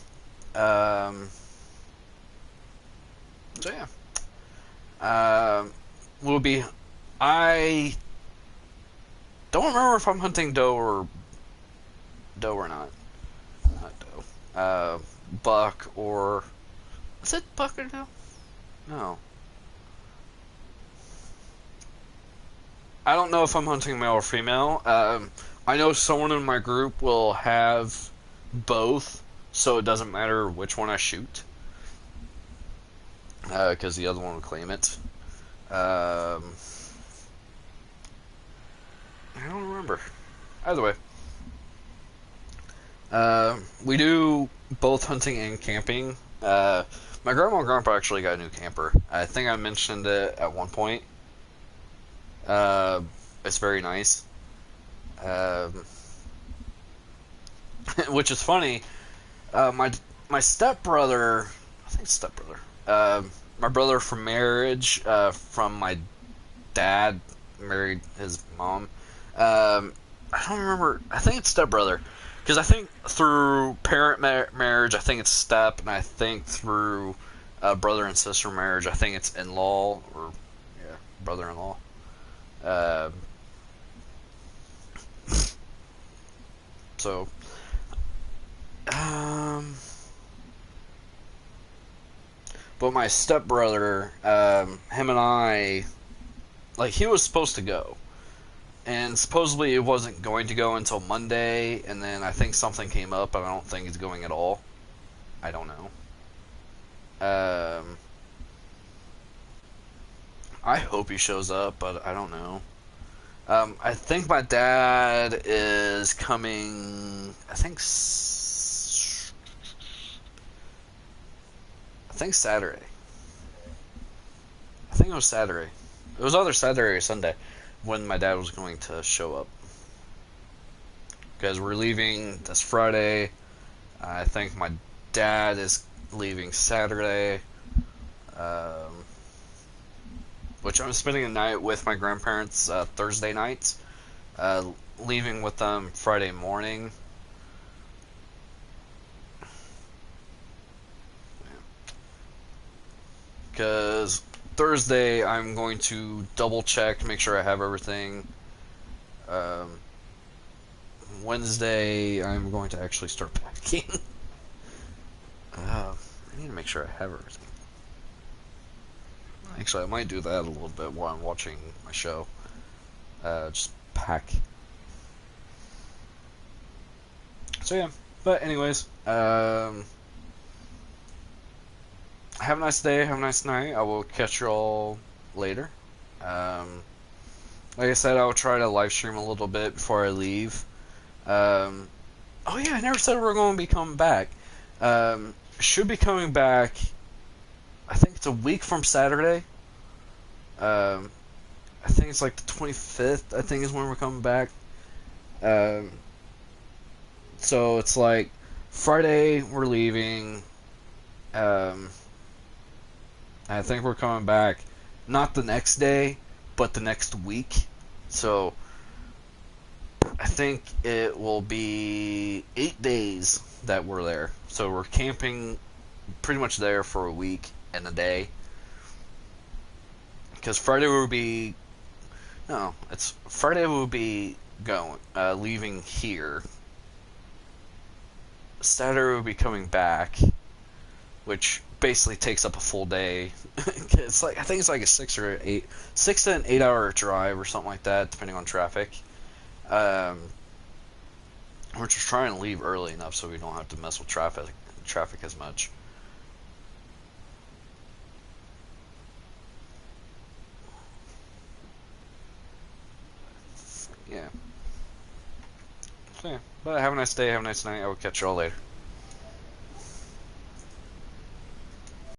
B: So yeah. I don't remember if I'm hunting doe or not. Not doe. Buck or... Is it buck or doe? No. I don't know if I'm hunting male or female. I know someone in my group will have both,
C: so it doesn't matter which one I shoot, because the other one will claim it. I don't remember. Either way, we do both hunting and camping. My grandma and grandpa actually got a new camper. I think I mentioned it at one point. It's very nice. Um, which is funny. My stepbrother, I think stepbrother, my brother from marriage, from my dad married his mom. I don't remember. I think it's stepbrother, because I think through parent marriage, I think it's step, and I think through brother and sister marriage, I think it's in-law or yeah, brother-in-law. Uh, so, um, but my stepbrother, him and I, like he was supposed to go, and supposedly it wasn't going to go until Monday, and then I think something came up, and I don't think he's going at all. I don't know. I hope he shows up, but I don't know. I think my dad is coming. I think Saturday. I think it was Saturday. It was either Saturday or Sunday when my dad was going to show up. Because we're leaving this Friday. I think my dad is leaving Saturday. Um, which I'm spending a night with my grandparents Thursday night. Leaving with them Friday morning. Because Thursday I'm going to double check, make sure I have everything. Um, Wednesday I'm going to actually start packing. I need to make sure I have everything. Actually, I might do that a little bit while I'm watching my show. Just pack. So yeah, but anyways, have a nice day, have a nice night. I will catch you all later. Like I said, I will try to live stream a little bit before I leave. Oh yeah, I never said we were going to be coming back. Should be coming back. I think it's a week from Saturday. I think it's like the 25th. I think is when we're coming back. So it's like Friday we're leaving. I think we're coming back not the next day, but the next week. So I think it will be 8 days that we're there. So we're camping pretty much there for a week and a day. Because Friday will be it's Friday will be going leaving here. Saturday will be coming back, which basically takes up a full day. It's like I think it's like a 6 to an 8 hour drive or something like that, depending on traffic. We're just trying to leave early enough so we don't have to mess with traffic as much. Yeah. So yeah. But have a nice day, have a nice night. I will catch you all later.